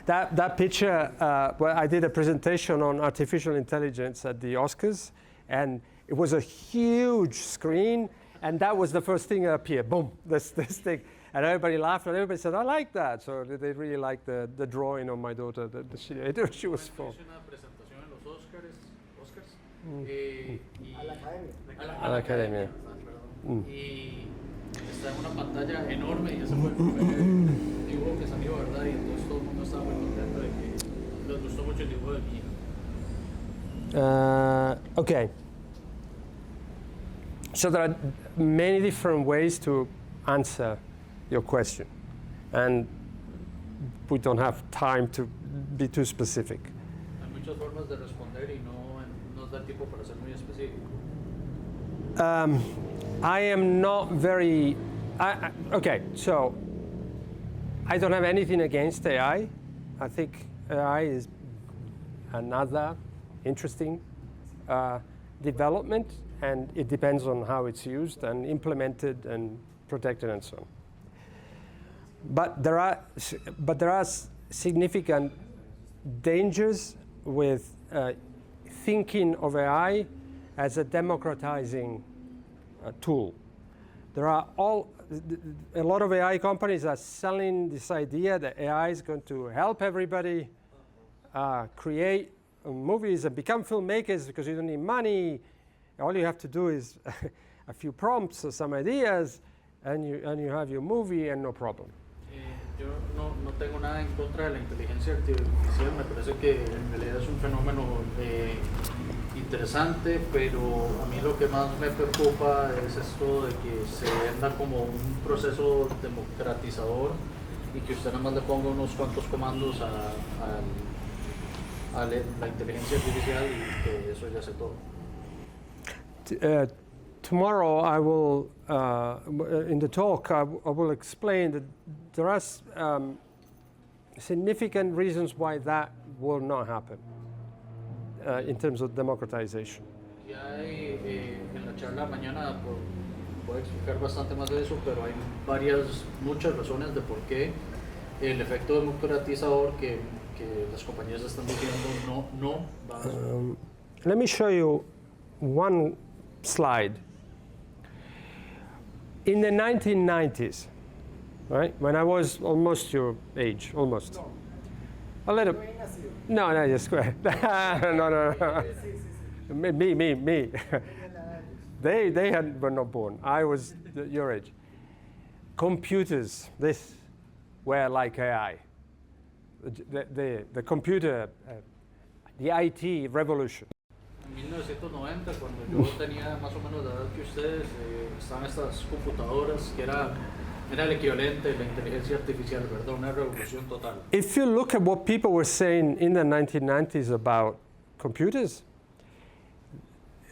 That picture, well, I did a presentation on artificial intelligence at the Oscars, and it was a huge screen, and that was the first thing that appeared. Boom, this thing. And everybody laughed, and everybody said, I like that. So they really liked the drawing of my daughter that she was 4. A la academia. Y está en una pantalla enorme y ese fue el primer dibujo que salió, ¿verdad? Y entonces todo el mundo estaba muy contento de que les gustó mucho el dibujo de mi hija. Okay. So there are many different ways to answer your question, and we don't have time to be too specific. Hay muchas formas de responder y no nos da tiempo para ser muy específico. I am not very. Okay, so I don't have anything against AI. I think AI is another interesting development, and it depends on how it's used and implemented and protected and so on. But there are significant dangers with thinking of AI as a democratizing tool. There are a lot of AI companies are selling this idea that AI is going to help everybody create movies and become filmmakers because you don't need money. All you have to do is a few prompts or some ideas, and you have your movie and no problem. Yo no tengo nada en contra de la inteligencia artificial, me parece que en realidad es un fenómeno interesante, pero a mí lo que más me preocupa es esto de que se venda como un proceso democratizador y que usted nada más le ponga unos cuantos comandos a la inteligencia artificial y que eso ya hace todo. Tomorrow I will, in the talk, I will explain that there are significant reasons why that will not happen in terms of democratization. Y hay, en la charla mañana voy a explicar bastante más de eso, pero hay muchas razones de por qué el efecto democratizador que las compañías están diciendo no va a suceder. Let me show you one slide. In the 1990s, right, when I was almost your age, almost. A little. No, just no. Me. They were not born. I was your age. Computers, this were like AI. The computer, the IT revolution. En 1990, cuando yo tenía más o menos la edad que ustedes, estaban estas computadoras que era el equivalente de la inteligencia artificial, ¿verdad? Una revolución total. If you look at what people were saying in the 1990s about computers,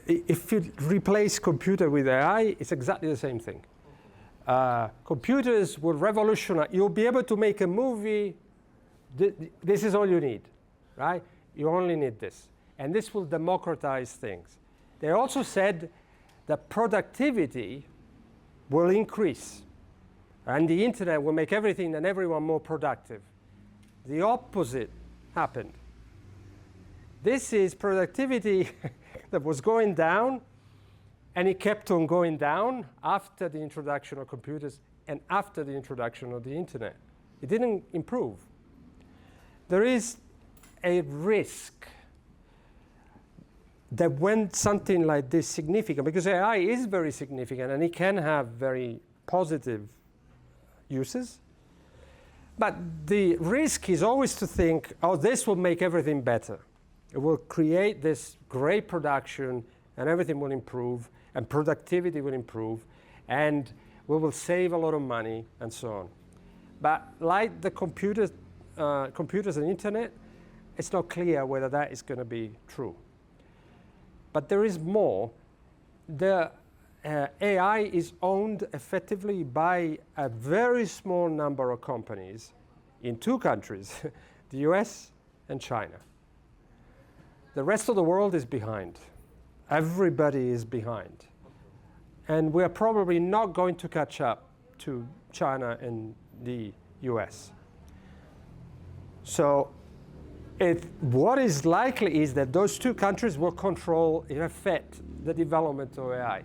if you replace computer with AI, it's exactly the same thing. Computers will revolutionize. You'll be able to make a movie. This is all you need, right? You only need this. And this will democratize things. They also said that productivity will increase. And the internet will make everything and everyone more productive. The opposite happened. This is productivity that was going down, and it kept on going down after the introduction of computers and after the introduction of the internet. It didn't improve. There is a risk that when something like this significant, because AI is very significant and it can have very positive uses, but the risk is always to think, oh, this will make everything better. It will create this great production and everything will improve and productivity will improve and we will save a lot of money and so on. But like the computers and internet, it's not clear whether that is going to be true. But there is more. The AI is owned effectively by a very small number of companies in two countries, the US and China. The rest of the world is behind. Everybody is behind. And we're probably not going to catch up to China and the US. So what is likely is that those two countries will control, in effect, the development of AI.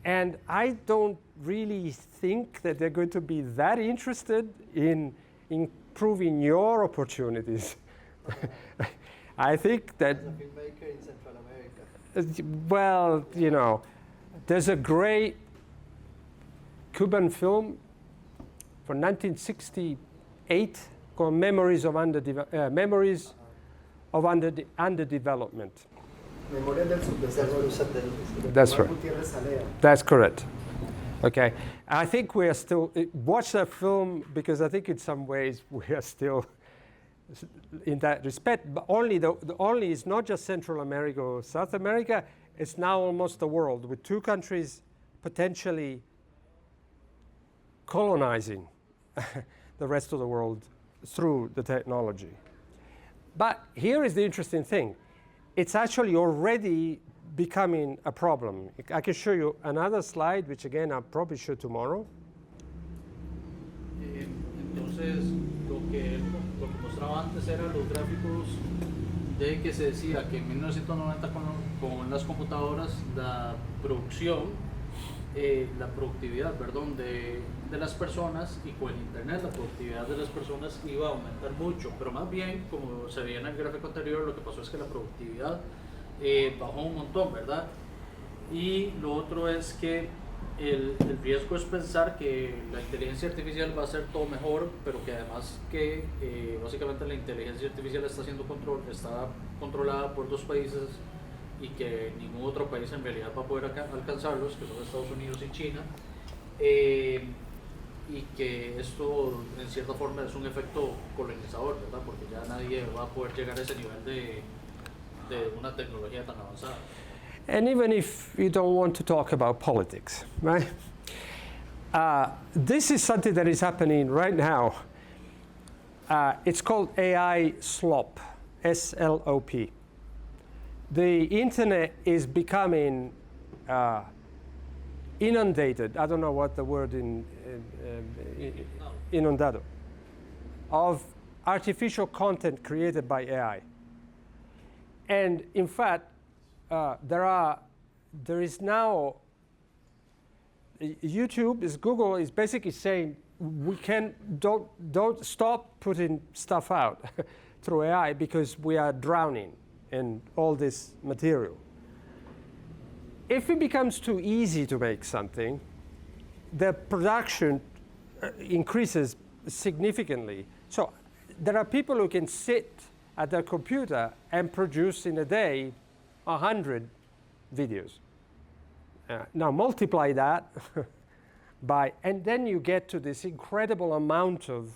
And I don't really think that they're going to be that interested in improving your opportunities. I think that, As a filmmaker in Central America. well, you know, there's a great Cuban film from 1968 called Memories of Underdevelopment. Memoria del Subdesarrollo. That's right. Gutiérrez Alea. That's correct. Okay. I think we are still, watch that film because I think in some ways we are still in that respect, but only it's not just Central America or South America, it's now almost the world with two countries potentially colonizing the rest of the world through the technology. But here is the interesting thing. It's actually already becoming a problem. I can show you another slide, which again I'll probably show tomorrow. Entonces, lo que mostraba antes eran los gráficos de que se decía que en 1990 con las computadoras la productividad, perdón, de las personas, y con el internet la productividad de las personas iba a aumentar mucho, pero más bien, como se veía en el gráfico anterior, lo que pasó es que la productividad bajó un montón, ¿verdad? Y lo otro es que el riesgo es pensar que la inteligencia artificial va a hacer todo mejor, pero que además que básicamente la inteligencia artificial está controlada por dos países y que ningún otro país en realidad va a poder alcanzarlos, que son Estados Unidos y China, y que esto en cierta forma es un efecto colonizador, ¿verdad? Porque ya nadie va a poder llegar a ese nivel de una tecnología tan avanzada. And even if you don't want to talk about politics, right? This is something that is happening right now. It's called AI slop, S-L-O-P. The internet is becoming inundated, I don't know what the word inundado, of artificial content created by AI. And in fact, there is now, Google is basically saying don't stop putting stuff out through AI because we are drowning in all this material. If it becomes too easy to make something, the production increases significantly. So there are people who can sit at their computer and produce in a day 100 videos. Now multiply that by, and then you get to this incredible amount of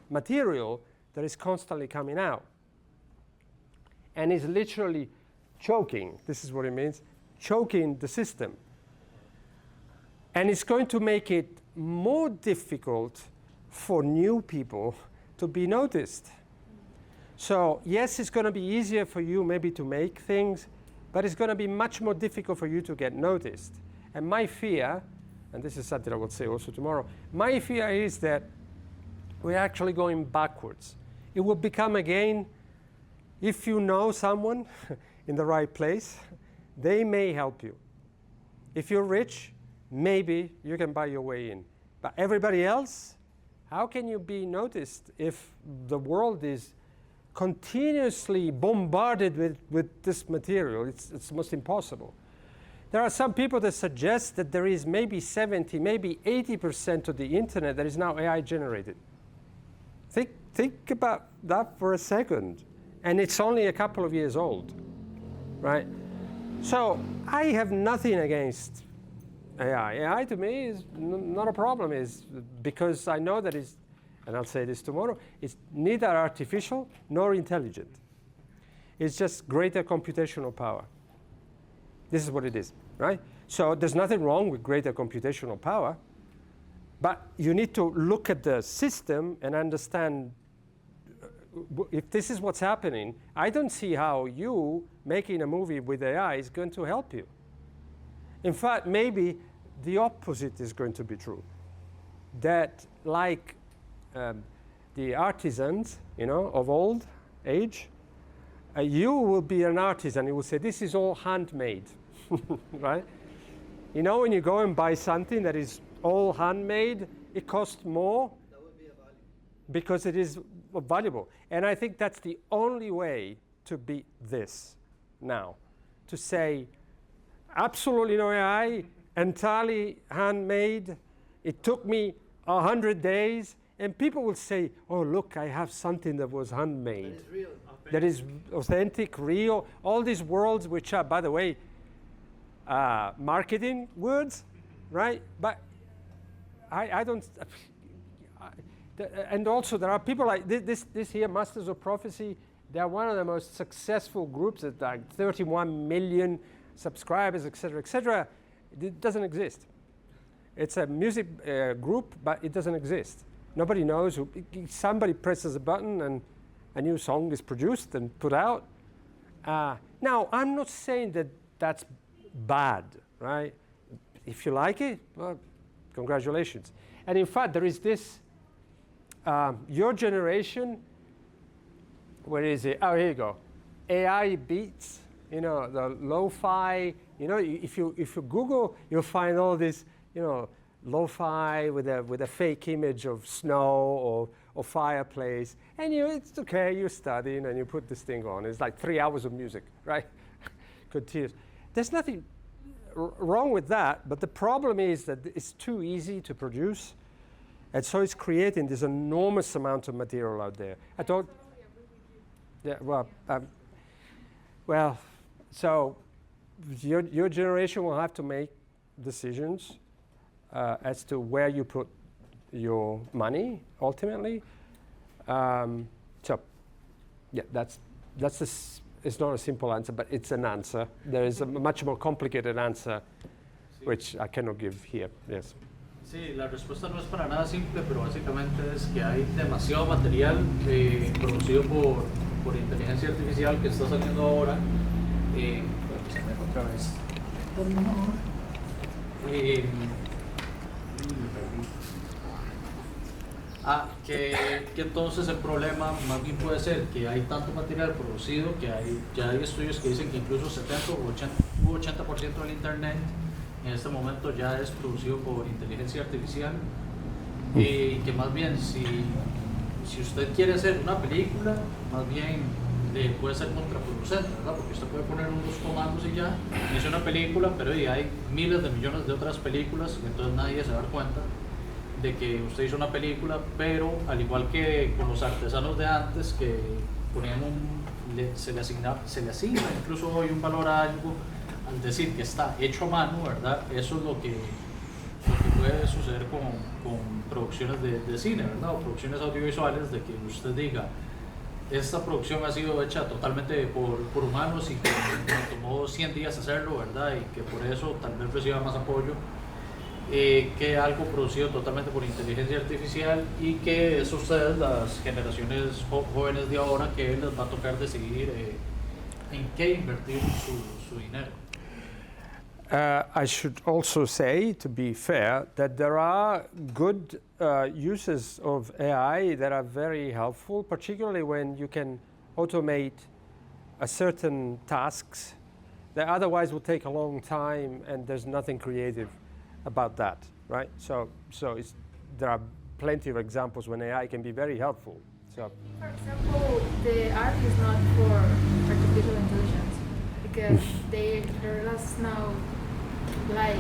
material that is constantly coming out. And is literally choking, this is what it means, choking the system. And it's going to make it more difficult for new people to be noticed. So yes, it's going to be easier for you maybe to make things, but it's going to be much more difficult for you to get noticed. And my fear, and this is something I will say also tomorrow, my fear is that we're actually going backwards. It will become again, if you know someone in the right place, they may help you. If you're rich, maybe you can buy your way in. But everybody else, how can you be noticed if the world is continuously bombarded with this material? It's almost impossible. There are some people that suggest that there is maybe 70, maybe 80% of the internet that is now AI generated. Think about that for a second. And it's only a couple of years old, right? So I have nothing against AI. AI to me is not a problem, is because I know that and I'll say this tomorrow, it's neither artificial nor intelligent. It's just greater computational power. This is what it is, right? So there's nothing wrong with greater computational power, but you need to look at the system and understand if this is what's happening. I don't see how you making a movie with AI is going to help you. In fact, maybe the opposite is going to be true. That like the artisans, of old age, you will be an artisan. You will say, this is all handmade, right? When you go and buy something that is all handmade, it costs more because it is valuable. And I think that's the only way to beat this now. To say, absolutely no AI, entirely handmade, it took me 100 days, and people will say, oh, look, I have something that was handmade. That is real. That is authentic, real. All these words, which are, by the way, marketing words, right? But I don't... and also, there are people like this here, Masters of Prophecy. They are one of the most successful groups at like 31 million subscribers, et cetera, et cetera. It doesn't exist. It's a music group, but it doesn't exist. Nobody knows. Somebody presses a button and a new song is produced and put out. Now, I'm not saying that that's bad, right? If you like it, well, congratulations. And in fact, there is this, your generation, where is it? Oh, here you go. AI beats, the lo-fi, if you Google, you'll find all this, lo-fi with a fake image of snow or fireplace. And it's okay, you're studying and you put this thing on. It's like 3 hours of music, right? Continuous. There's nothing wrong with that, but the problem is that it's too easy to produce. And so it's creating this enormous amount of material out there. I don't... Yeah, well, so your generation will have to make decisions as to where you put your money ultimately. So, yeah, that's it's not a simple answer, but it's an answer. There is a much more complicated answer, which I cannot give here. Yes. Sí, la respuesta no es para nada simple, pero básicamente es que hay demasiado material producido por inteligencia artificial que está saliendo ahora. Se me fue otra vez. Que entonces el problema más bien puede ser que hay tanto material producido que ya hay estudios que dicen que incluso 70 u 80% del internet en este momento ya es producido por inteligencia artificial y que más bien si usted quiere hacer una película, más bien puede ser contraproducente, ¿verdad? Porque usted puede poner unos comandos y ya hizo una película, pero hay miles de millones de otras películas y entonces nadie se va a dar cuenta de que usted hizo una película, pero al igual que con los artesanos de antes que ponían se le asigna incluso hoy un valor a algo al decir que está hecho a mano, ¿verdad? Eso es lo que puede suceder con producciones de cine, ¿verdad? O producciones audiovisuales, de que usted diga, esta producción ha sido hecha totalmente por humanos y que tomó 100 días hacerlo, ¿verdad? Y que por eso tal vez reciba más apoyo que algo producido totalmente por inteligencia artificial, y que es ustedes, las generaciones jóvenes de ahora, que les va a tocar decidir en qué invertir su dinero. I should also say, to be fair, that there are good uses of AI that are very helpful, particularly when you can automate certain tasks that otherwise would take a long time, and there's nothing creative about that, right? So there are plenty of examples when AI can be very helpful. So, for example, the art is not for artificial intelligence because they're just now like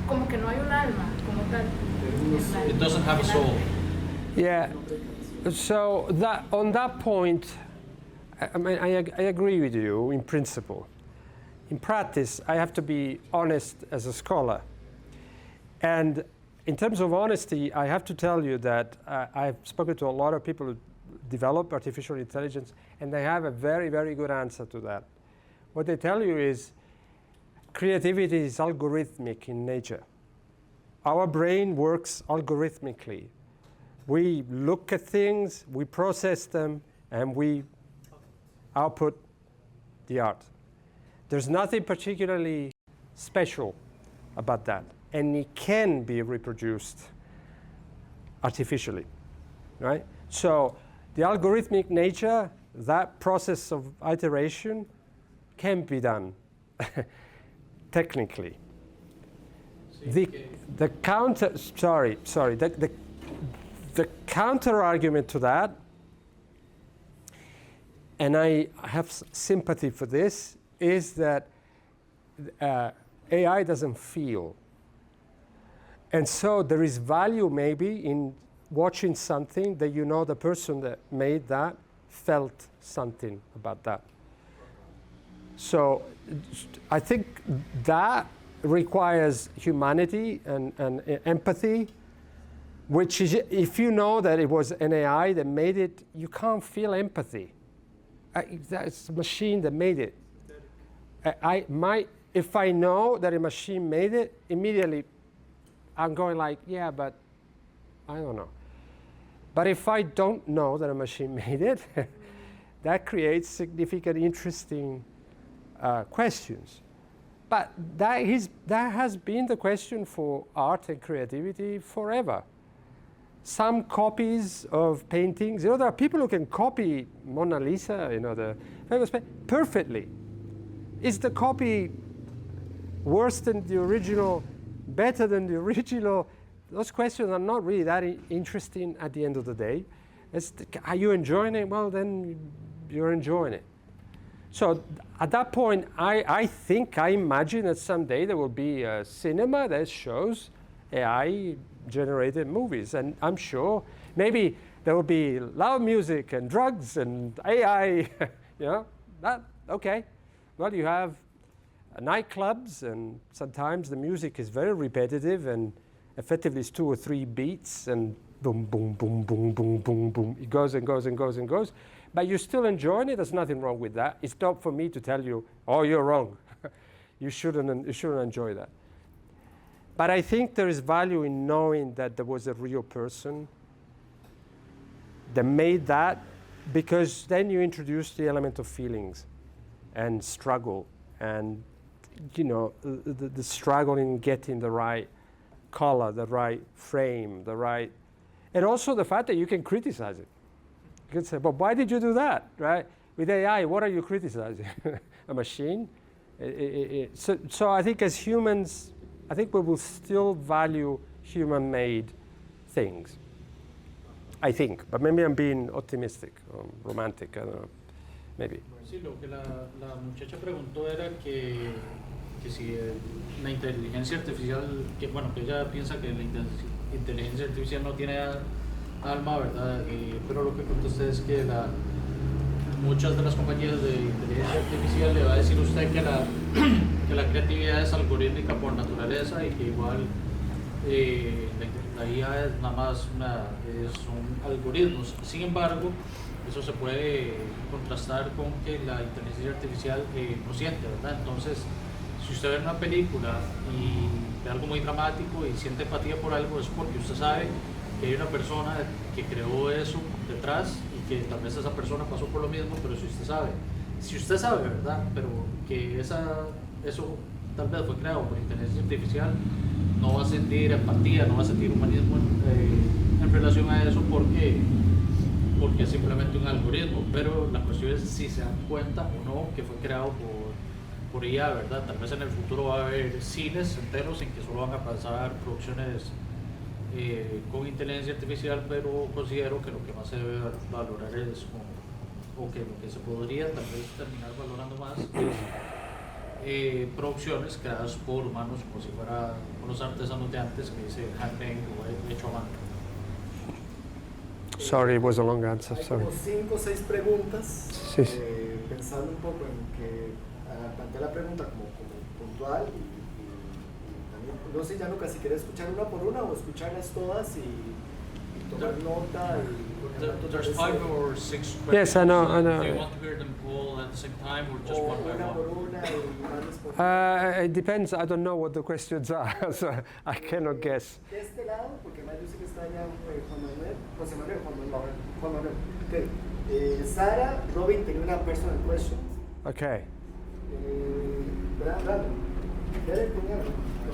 como que no hay un alma como tal. It doesn't have a soul. Yeah. So on that point, I mean, I agree with you in principle. In practice, I have to be honest as a scholar. And in terms of honesty, I have to tell you that I've spoken to a lot of people who develop artificial intelligence, and they have a very, very good answer to that. What they tell you is creativity is algorithmic in nature. Our brain works algorithmically. We look at things, we process them, and we output the art. There's nothing particularly special about that, and it can be reproduced artificially, right? So the algorithmic nature, that process of iteration can be done technically. The counter argument to that, and I have sympathy for this, is that AI doesn't feel. And so there is value maybe in watching something that you know the person that made that felt something about that. So I think that requires humanity and empathy, which is, if you know that it was an AI that made it, you can't feel empathy. That's a machine that made it. If I know that a machine made it, immediately I'm going like, yeah, but I don't know. But if I don't know that a machine made it, that creates significant, interesting questions. But that has been the question for art and creativity forever. Some copies of paintings, there are people who can copy Mona Lisa, the famous perfectly. Is the copy worse than the original, better than the original? Those questions are not really that interesting at the end of the day. Are you enjoying it? Well, then you're enjoying it. So at that point, I imagine that someday there will be a cinema that shows AI-generated movies. And I'm sure maybe there will be loud music and drugs and AI, okay. Well, you have nightclubs, and sometimes the music is very repetitive, and effectively it's 2 or 3 beats, and boom, boom, boom, boom, boom, boom, boom. It goes and goes and goes and goes. But you're still enjoying it. There's nothing wrong with that. It's not for me to tell you, oh, you're wrong. You shouldn't enjoy that. But I think there is value in knowing that there was a real person that made that, because then you introduce the element of feelings and struggle, and the struggle in getting the right color, the right frame, and also the fact that you can criticize it. You can say, but why did you do that, right? With AI, what are you criticizing? A machine? So I think as humans, I think we will still value human-made things. I think, but maybe I'm being optimistic or romantic, I don't know, maybe. Sí, lo que la muchacha preguntó era que si la inteligencia artificial, que ella piensa que la inteligencia artificial no tiene alma, ¿verdad? Pero lo que contesté es que muchas de las compañías de inteligencia artificial le va a decir a usted que la creatividad es algorítmica por naturaleza, y que igual la IA es nada más son algoritmos. Sin embargo, eso se puede contrastar con que la inteligencia artificial no siente, ¿verdad? Entonces, si usted ve una película y ve algo muy dramático y siente empatía por algo, es porque usted sabe que hay una persona que creó eso detrás, y que tal vez esa persona pasó por lo mismo, pero si usted sabe, ¿verdad? Pero que eso tal vez fue creado por inteligencia artificial, no va a sentir empatía, no va a sentir humanismo en relación a eso, porque es simplemente un algoritmo. Pero la cuestión es si se dan cuenta o no que fue creado por IA, ¿verdad? Tal vez en el futuro va a haber cines enteros en que solo van a pasar producciones con inteligencia artificial, pero considero que lo que más se debe valorar es, o que lo que se podría tal vez terminar valorando más, es producciones creadas por humanos, como si fuera unos artesanos de antes, que dice handmade o hecho a mano. Sorry, it was a long answer. Hay Sorry. como 5 o 6 preguntas, Sí. pensando un poco en que planteé la pregunta como puntual y No sé, Gianluca, si quieres escuchar una por una o escucharlas todas y tomar nota y There's 5 or 6 questions. Yes, I know. Do you want to hear them all at the same time or just one by una por one? una y vas respondiendo. It depends. I don't know what the questions are, so I cannot guess. De este lado, porque más yo sé que está allá Juan Manuel, José Manuel, Juan Manuel. Okay. Sara, Robin tenía una personal question. Okay. Brandon. Derek tenía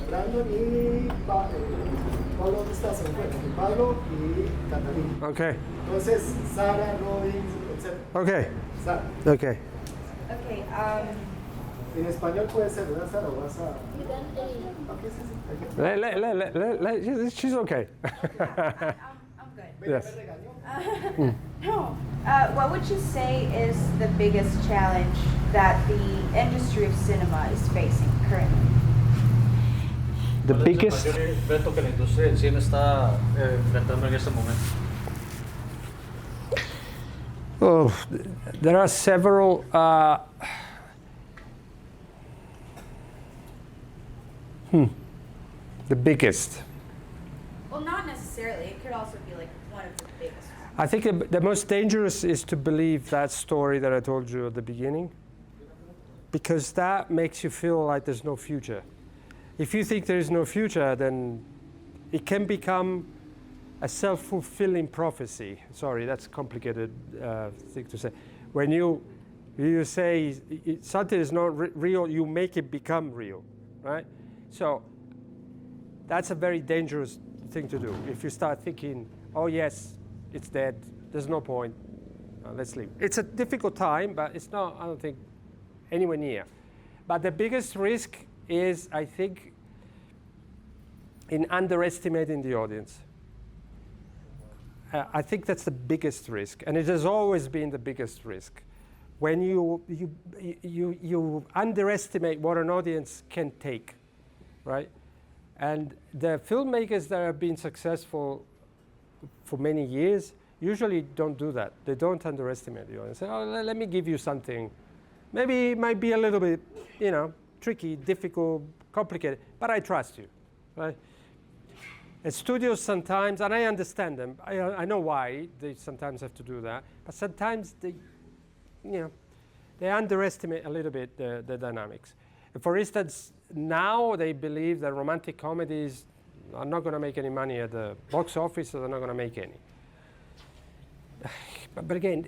Brandon y Pablo, ¿dónde estás? Se me fue. Pablo y Catalina. Okay. Entonces, Sara, Robin, etc. Okay. Sara. Okay. Okay, En español puede ser, ¿verdad, Sara? ¿O vas a...? Okay, sí, sí. She's okay. I'm good. Yes. No. What would you say is the biggest challenge that the industry of cinema is facing currently? The ¿Cuál es el biggest. mayor reto que la industria del cine está enfrentando en este momento? Oh, there are several. The biggest. Well, not necessarily. It could also be like one of the biggest. I think the most dangerous is to believe that story that I told you at the beginning, because that makes you feel like there's no future. If you think there is no future, then it can become a self-fulfilling prophecy. Sorry, that's a complicated thing to say. When you say something is not real, you make it become real, right? So that's a very dangerous thing to do. If you start thinking, oh yes, it's dead, there's no point, let's leave. It's a difficult time, but it's not, I don't think, anywhere near. But the biggest risk is, I think, in underestimating the audience. I think that's the biggest risk, and it has always been the biggest risk. When you underestimate what an audience can take, right? And the filmmakers that have been successful for many years usually don't do that. They don't underestimate the audience. Say, oh, let me give you something. Maybe it might be a little bit, tricky, difficult, complicated, but I trust you, right? And studios sometimes, and I understand them, I know why they sometimes have to do that, but sometimes they underestimate a little bit the dynamics. And for instance, now they believe that romantic comedies are not going to make any money at the box office, so they're not going to make any. But again,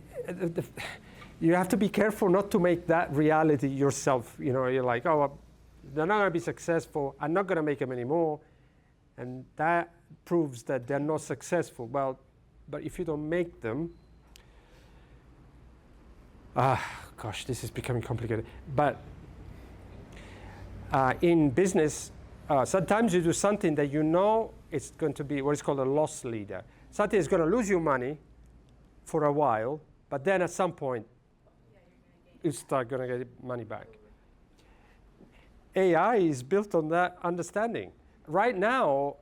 you have to be careful not to make that reality yourself. You're like, oh, well, they're not going to be successful, I'm not going to make them anymore. And that proves that they're not successful. Well, but if you don't make them, gosh, this is becoming complicated. But in business, sometimes you do something that you know it's going to be what is called a loss leader. Something is going to lose you money for a while, but then at some point, you start going to get money back. AI is built on that understanding. Right now,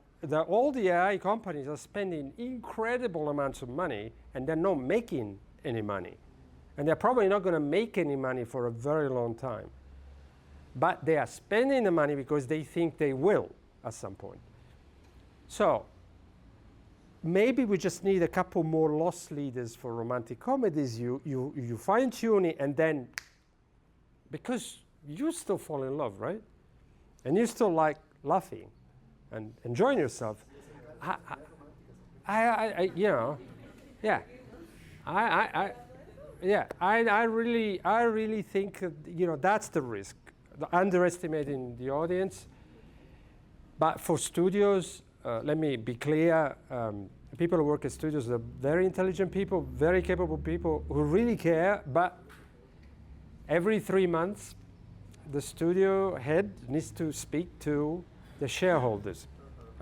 all the AI companies are spending incredible amounts of money, and they're not making any money. And they're probably not going to make any money for a very long time. But they are spending the money because they think they will at some point. So maybe we just need a couple more loss leaders for romantic comedies. You fine-tune it, and then, because you still fall in love, right? And you still like laughing and enjoying yourself. I really think that's the risk, underestimating the audience. But for studios, let me be clear. People who work at studios are very intelligent people, very capable people who really care. But every 3 months, the studio head needs to speak to the shareholders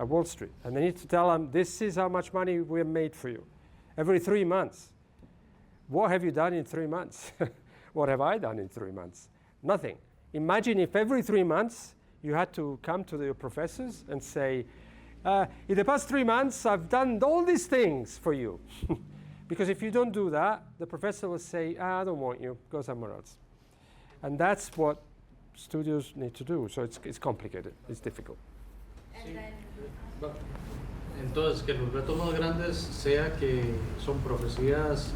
at Wall Street. And they need to tell them, this is how much money we have made for you. Every 3 months. What have you done in 3 months? What have I done in 3 months? Nothing. Imagine if every 3 months you had to come to your professors and say, in the past 3 months, I've done all these things for you. Because if you don't do that, the professor will say, I don't want you, go somewhere else. And that's what studios need to do. So it's complicated, it's difficult. And then Entonces, que los retos más grandes sea que son profecías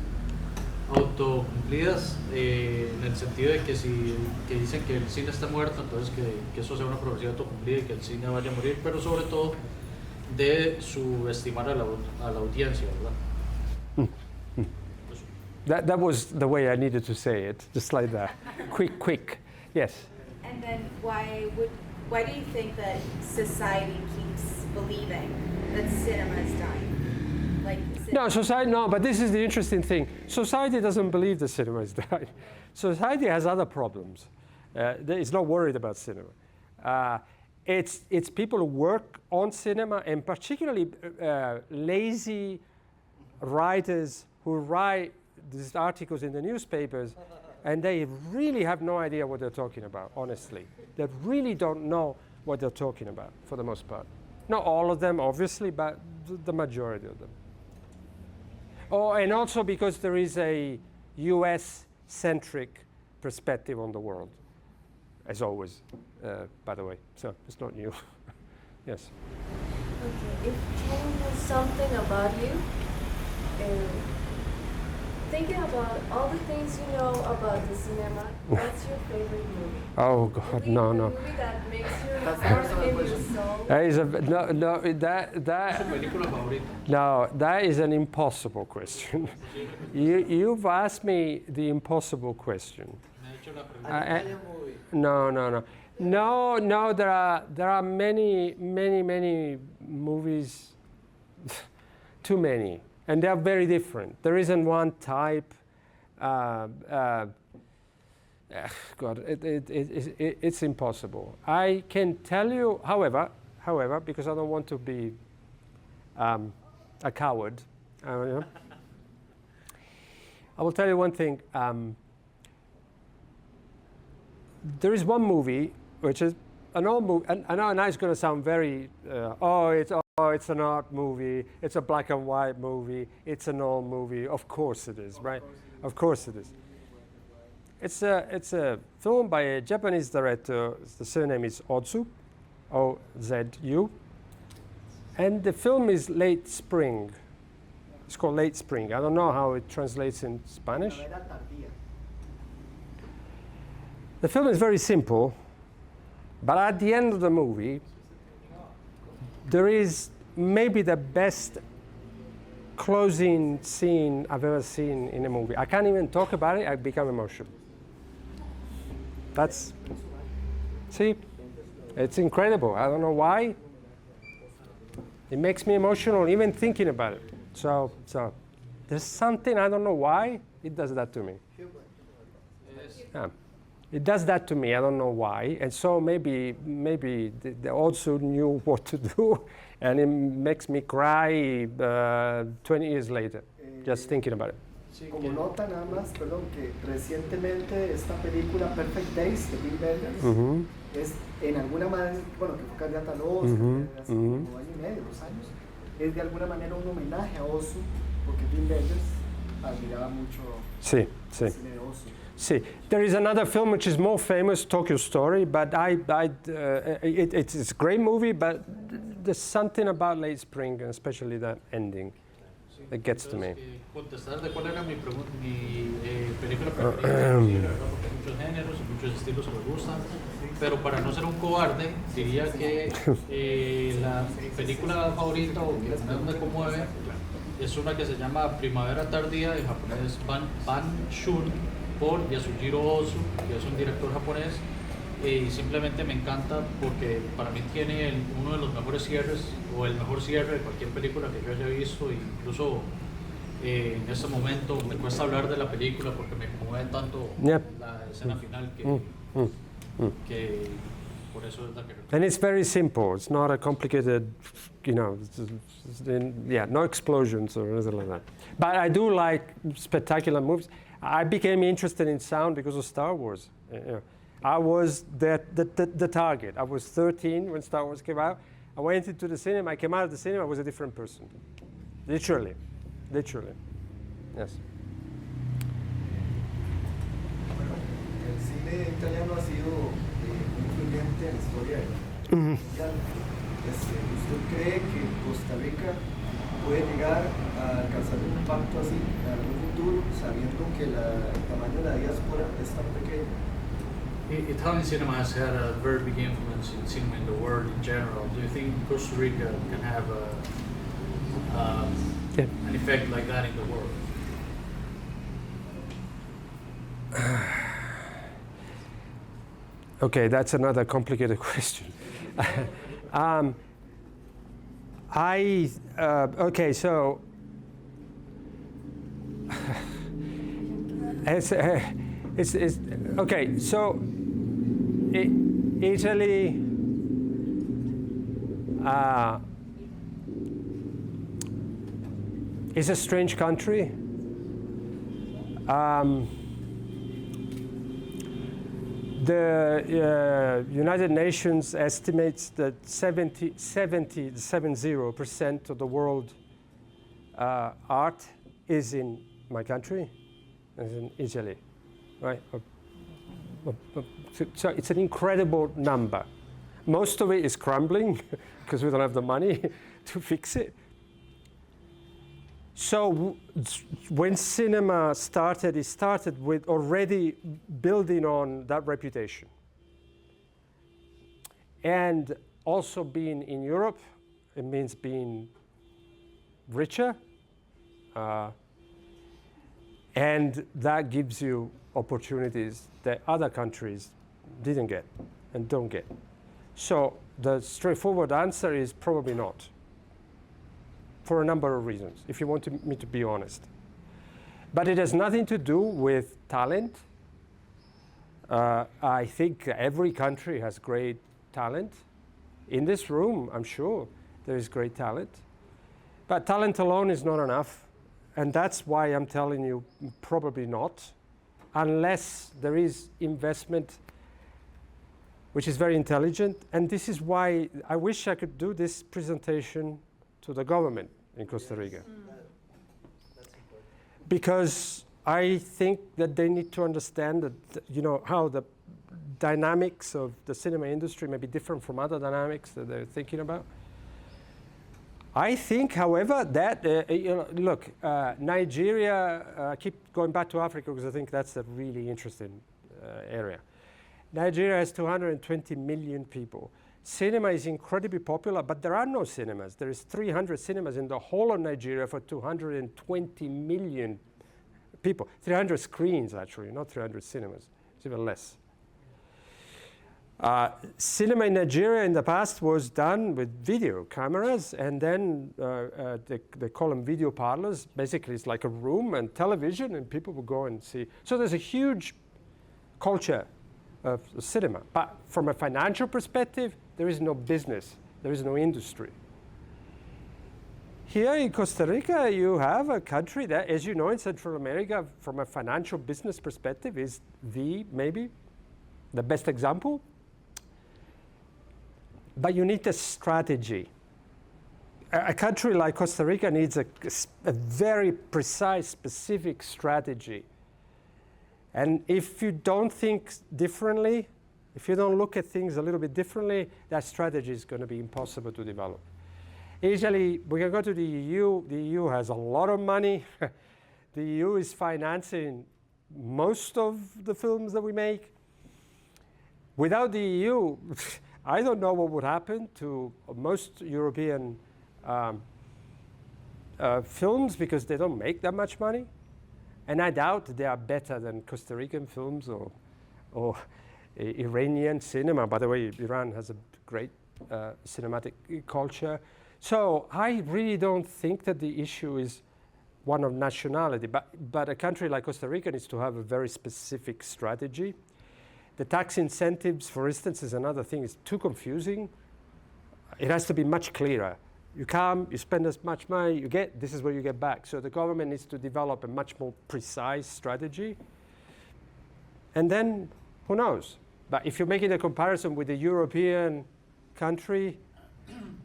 autocumplidas, en el sentido de que si que dicen que el cine está muerto, entonces que eso sea una profecía autocumplida y que el cine vaya a morir, pero sobre todo de subestimar a la audiencia, ¿verdad? That was the way I needed to say it, just like that. Quick. Yes. And then why do you think that society keeps believing that cinema is dying? Like No, society. No, but this is the interesting thing. Society doesn't believe the cinema is dying. Society has other problems. It's not worried about cinema. It's people who work on cinema, and particularly lazy writers who write these articles in the newspapers, and they really have no idea what they're talking about, honestly. They really don't know what they're talking about, for the most part. Not all of them, obviously, but the majority of them. Oh, and also because there is a US-centric perspective on the world, as always, by the way. So it's not new. Yes. Okay, if telling us something about you, thinking about all the things you know about the cinema, what's your favorite movie? Oh God, no. The movie that makes your heart in your soul. That is that is an impossible question. You've asked me the impossible question. No. There are many movies. Too many, and they are very different. There isn't one type. God, it's impossible. I can tell you, however, because I don't want to be a coward, I will tell you one thing. There is one movie which is an old movie, and I know it's going to sound very, it's an art movie, it's a black and white movie, it's an old movie. Of course it is, right? Of course it is. It's a film by a Japanese director. The surname is Ozu, O-Z-U. And the film is Late Spring. It's called Late Spring. I don't know how it translates in Spanish. The film is very simple, but at the end of the movie, there is maybe the best closing scene I've ever seen in a movie. I can't even talk about it, I become emotional. See, it's incredible. I don't know why. It makes me emotional even thinking about it. So there's something, I don't know why, it does that to me. Yeah. It does that to me, I don't know why. And so maybe they also knew what to do, and it makes me cry 20 years later, just thinking about it. Como nota nada más, perdón, que recientemente esta película Perfect Days de Wim Wenders es en alguna manera, bueno, que fue candidata al Oscar hace como año y medio, 2 años, es de alguna manera un homenaje a Ozu, porque Wim Wenders admiraba mucho el cine de Ozu. See, there is another film which is more famous, Tokyo Story, but it's a great movie, but there's something about Late Spring, and especially that ending, that gets to me. Contestar de cuál era mi película preferida, porque hay muchos géneros y muchos estilos que me gustan, pero para no ser un cobarde, diría que la película favorita o que más me conmueve es una que se llama Primavera Tardía, en japonés Ban-shun, por Yasujiro Ozu, que es un director japonés, y simplemente me encanta porque para mí tiene uno de los mejores cierres, o el mejor cierre de cualquier película que yo haya visto, e incluso en este momento me cuesta hablar de la película porque me conmueve tanto la escena final que por eso es la que recuerdo. And it's very simple, it's not a complicated, no explosions or anything like that. But I do like spectacular movies. I became interested in sound because of Star Wars. I was the target. I was 13 when Star Wars came out. I went into the cinema. I came out of the cinema. I was a different person. Literally. Yes. El cine italiano ha sido muy influyente en la historia mundial. ¿Usted cree que Costa Rica puede llegar a alcanzar un impacto así en algún futuro, sabiendo que el tamaño de la diáspora es tan pequeño? Italian cinema has had a very big influence in cinema in the world in general. Do you think Costa Rica can have an effect like that in the world? Okay, that's another complicated question. Okay, so it's okay. So Italy is a strange country. The United Nations estimates that 70% of the world art is in my country, is in Italy, right? So it's an incredible number. Most of it is crumbling because we don't have the money to fix it. So when cinema started, it started with already building on that reputation. And also being in Europe, it means being richer. And that gives you opportunities that other countries didn't get and don't get. So the straightforward answer is probably not, for a number of reasons, if you want me to be honest. But it has nothing to do with talent. I think every country has great talent. In this room, I'm sure there is great talent. But talent alone is not enough. And that's why I'm telling you probably not, unless there is investment which is very intelligent. And this is why I wish I could do this presentation to the government in Costa Rica. Because I think that they need to understand that, how the dynamics of the cinema industry may be different from other dynamics that they're thinking about. I think, however, that, look, Nigeria, I keep going back to Africa because I think that's a really interesting area. Nigeria has 220 million people. Cinema is incredibly popular, but there are no cinemas. There is 300 cinemas in the whole of Nigeria for 220 million people. 300 screens, actually, not 300 cinemas. It's even less. Cinema in Nigeria in the past was done with video cameras, and then they call them video parlors. Basically, it's like a room and television, and people will go and see. So there's a huge culture of cinema. But from a financial perspective, there is no business. There is no industry. Here in Costa Rica, you have a country that, as you know, in Central America, from a financial business perspective, is maybe the best example. But you need a strategy. A country like Costa Rica needs a very precise, specific strategy. And if you don't think differently, if you don't look at things a little bit differently, that strategy is going to be impossible to develop. Usually, we can go to the EU. The EU has a lot of money. The EU is financing most of the films that we make. Without the EU, I don't know what would happen to most European films because they don't make that much money. And I doubt they are better than Costa Rican films or Iranian cinema. By the way, Iran has a great cinematic culture. So I really don't think that the issue is one of nationality. But a country like Costa Rica needs to have a very specific strategy. The tax incentives, for instance, is another thing. It's too confusing. It has to be much clearer. You come, you spend as much money, you get, this is what you get back. So the government needs to develop a much more precise strategy. And then, who knows? But if you're making a comparison with a European country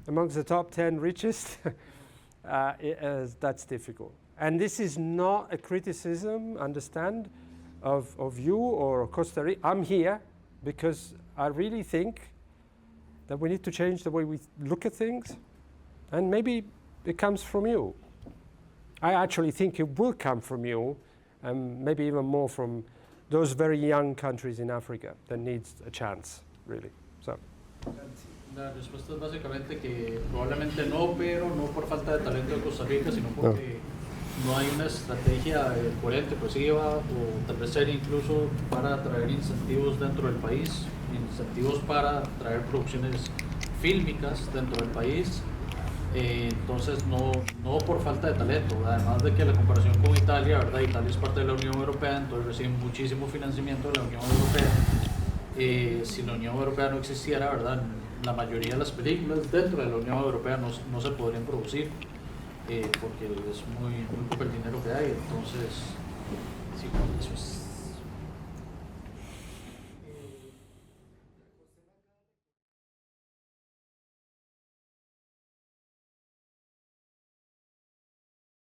amongst the top 10 richest, that's difficult. And this is not a criticism, understand, of you or Costa Rica. I'm here because I really think that we need to change the way we look at things, and maybe it comes from you. I actually think it will come from you, and maybe even more from those very young countries in Africa that needs a chance, really. So. La respuesta es básicamente que probablemente no, pero no por falta de talento de Costa Rica, sino porque no hay una estrategia coherente, cohesiva o tal vez seria incluso para traer incentivos dentro del país, incentivos para traer producciones fílmicas dentro del país. Entonces no por falta de talento, además de que la comparación con Italia, ¿verdad? Italia es parte de la Unión Europea, entonces recibe muchísimo financiamiento de la Unión Europea. Si la Unión Europea no existiera, ¿verdad? La mayoría de las películas dentro de la Unión Europea no se podrían producir porque es muy poco el dinero que hay. Entonces, si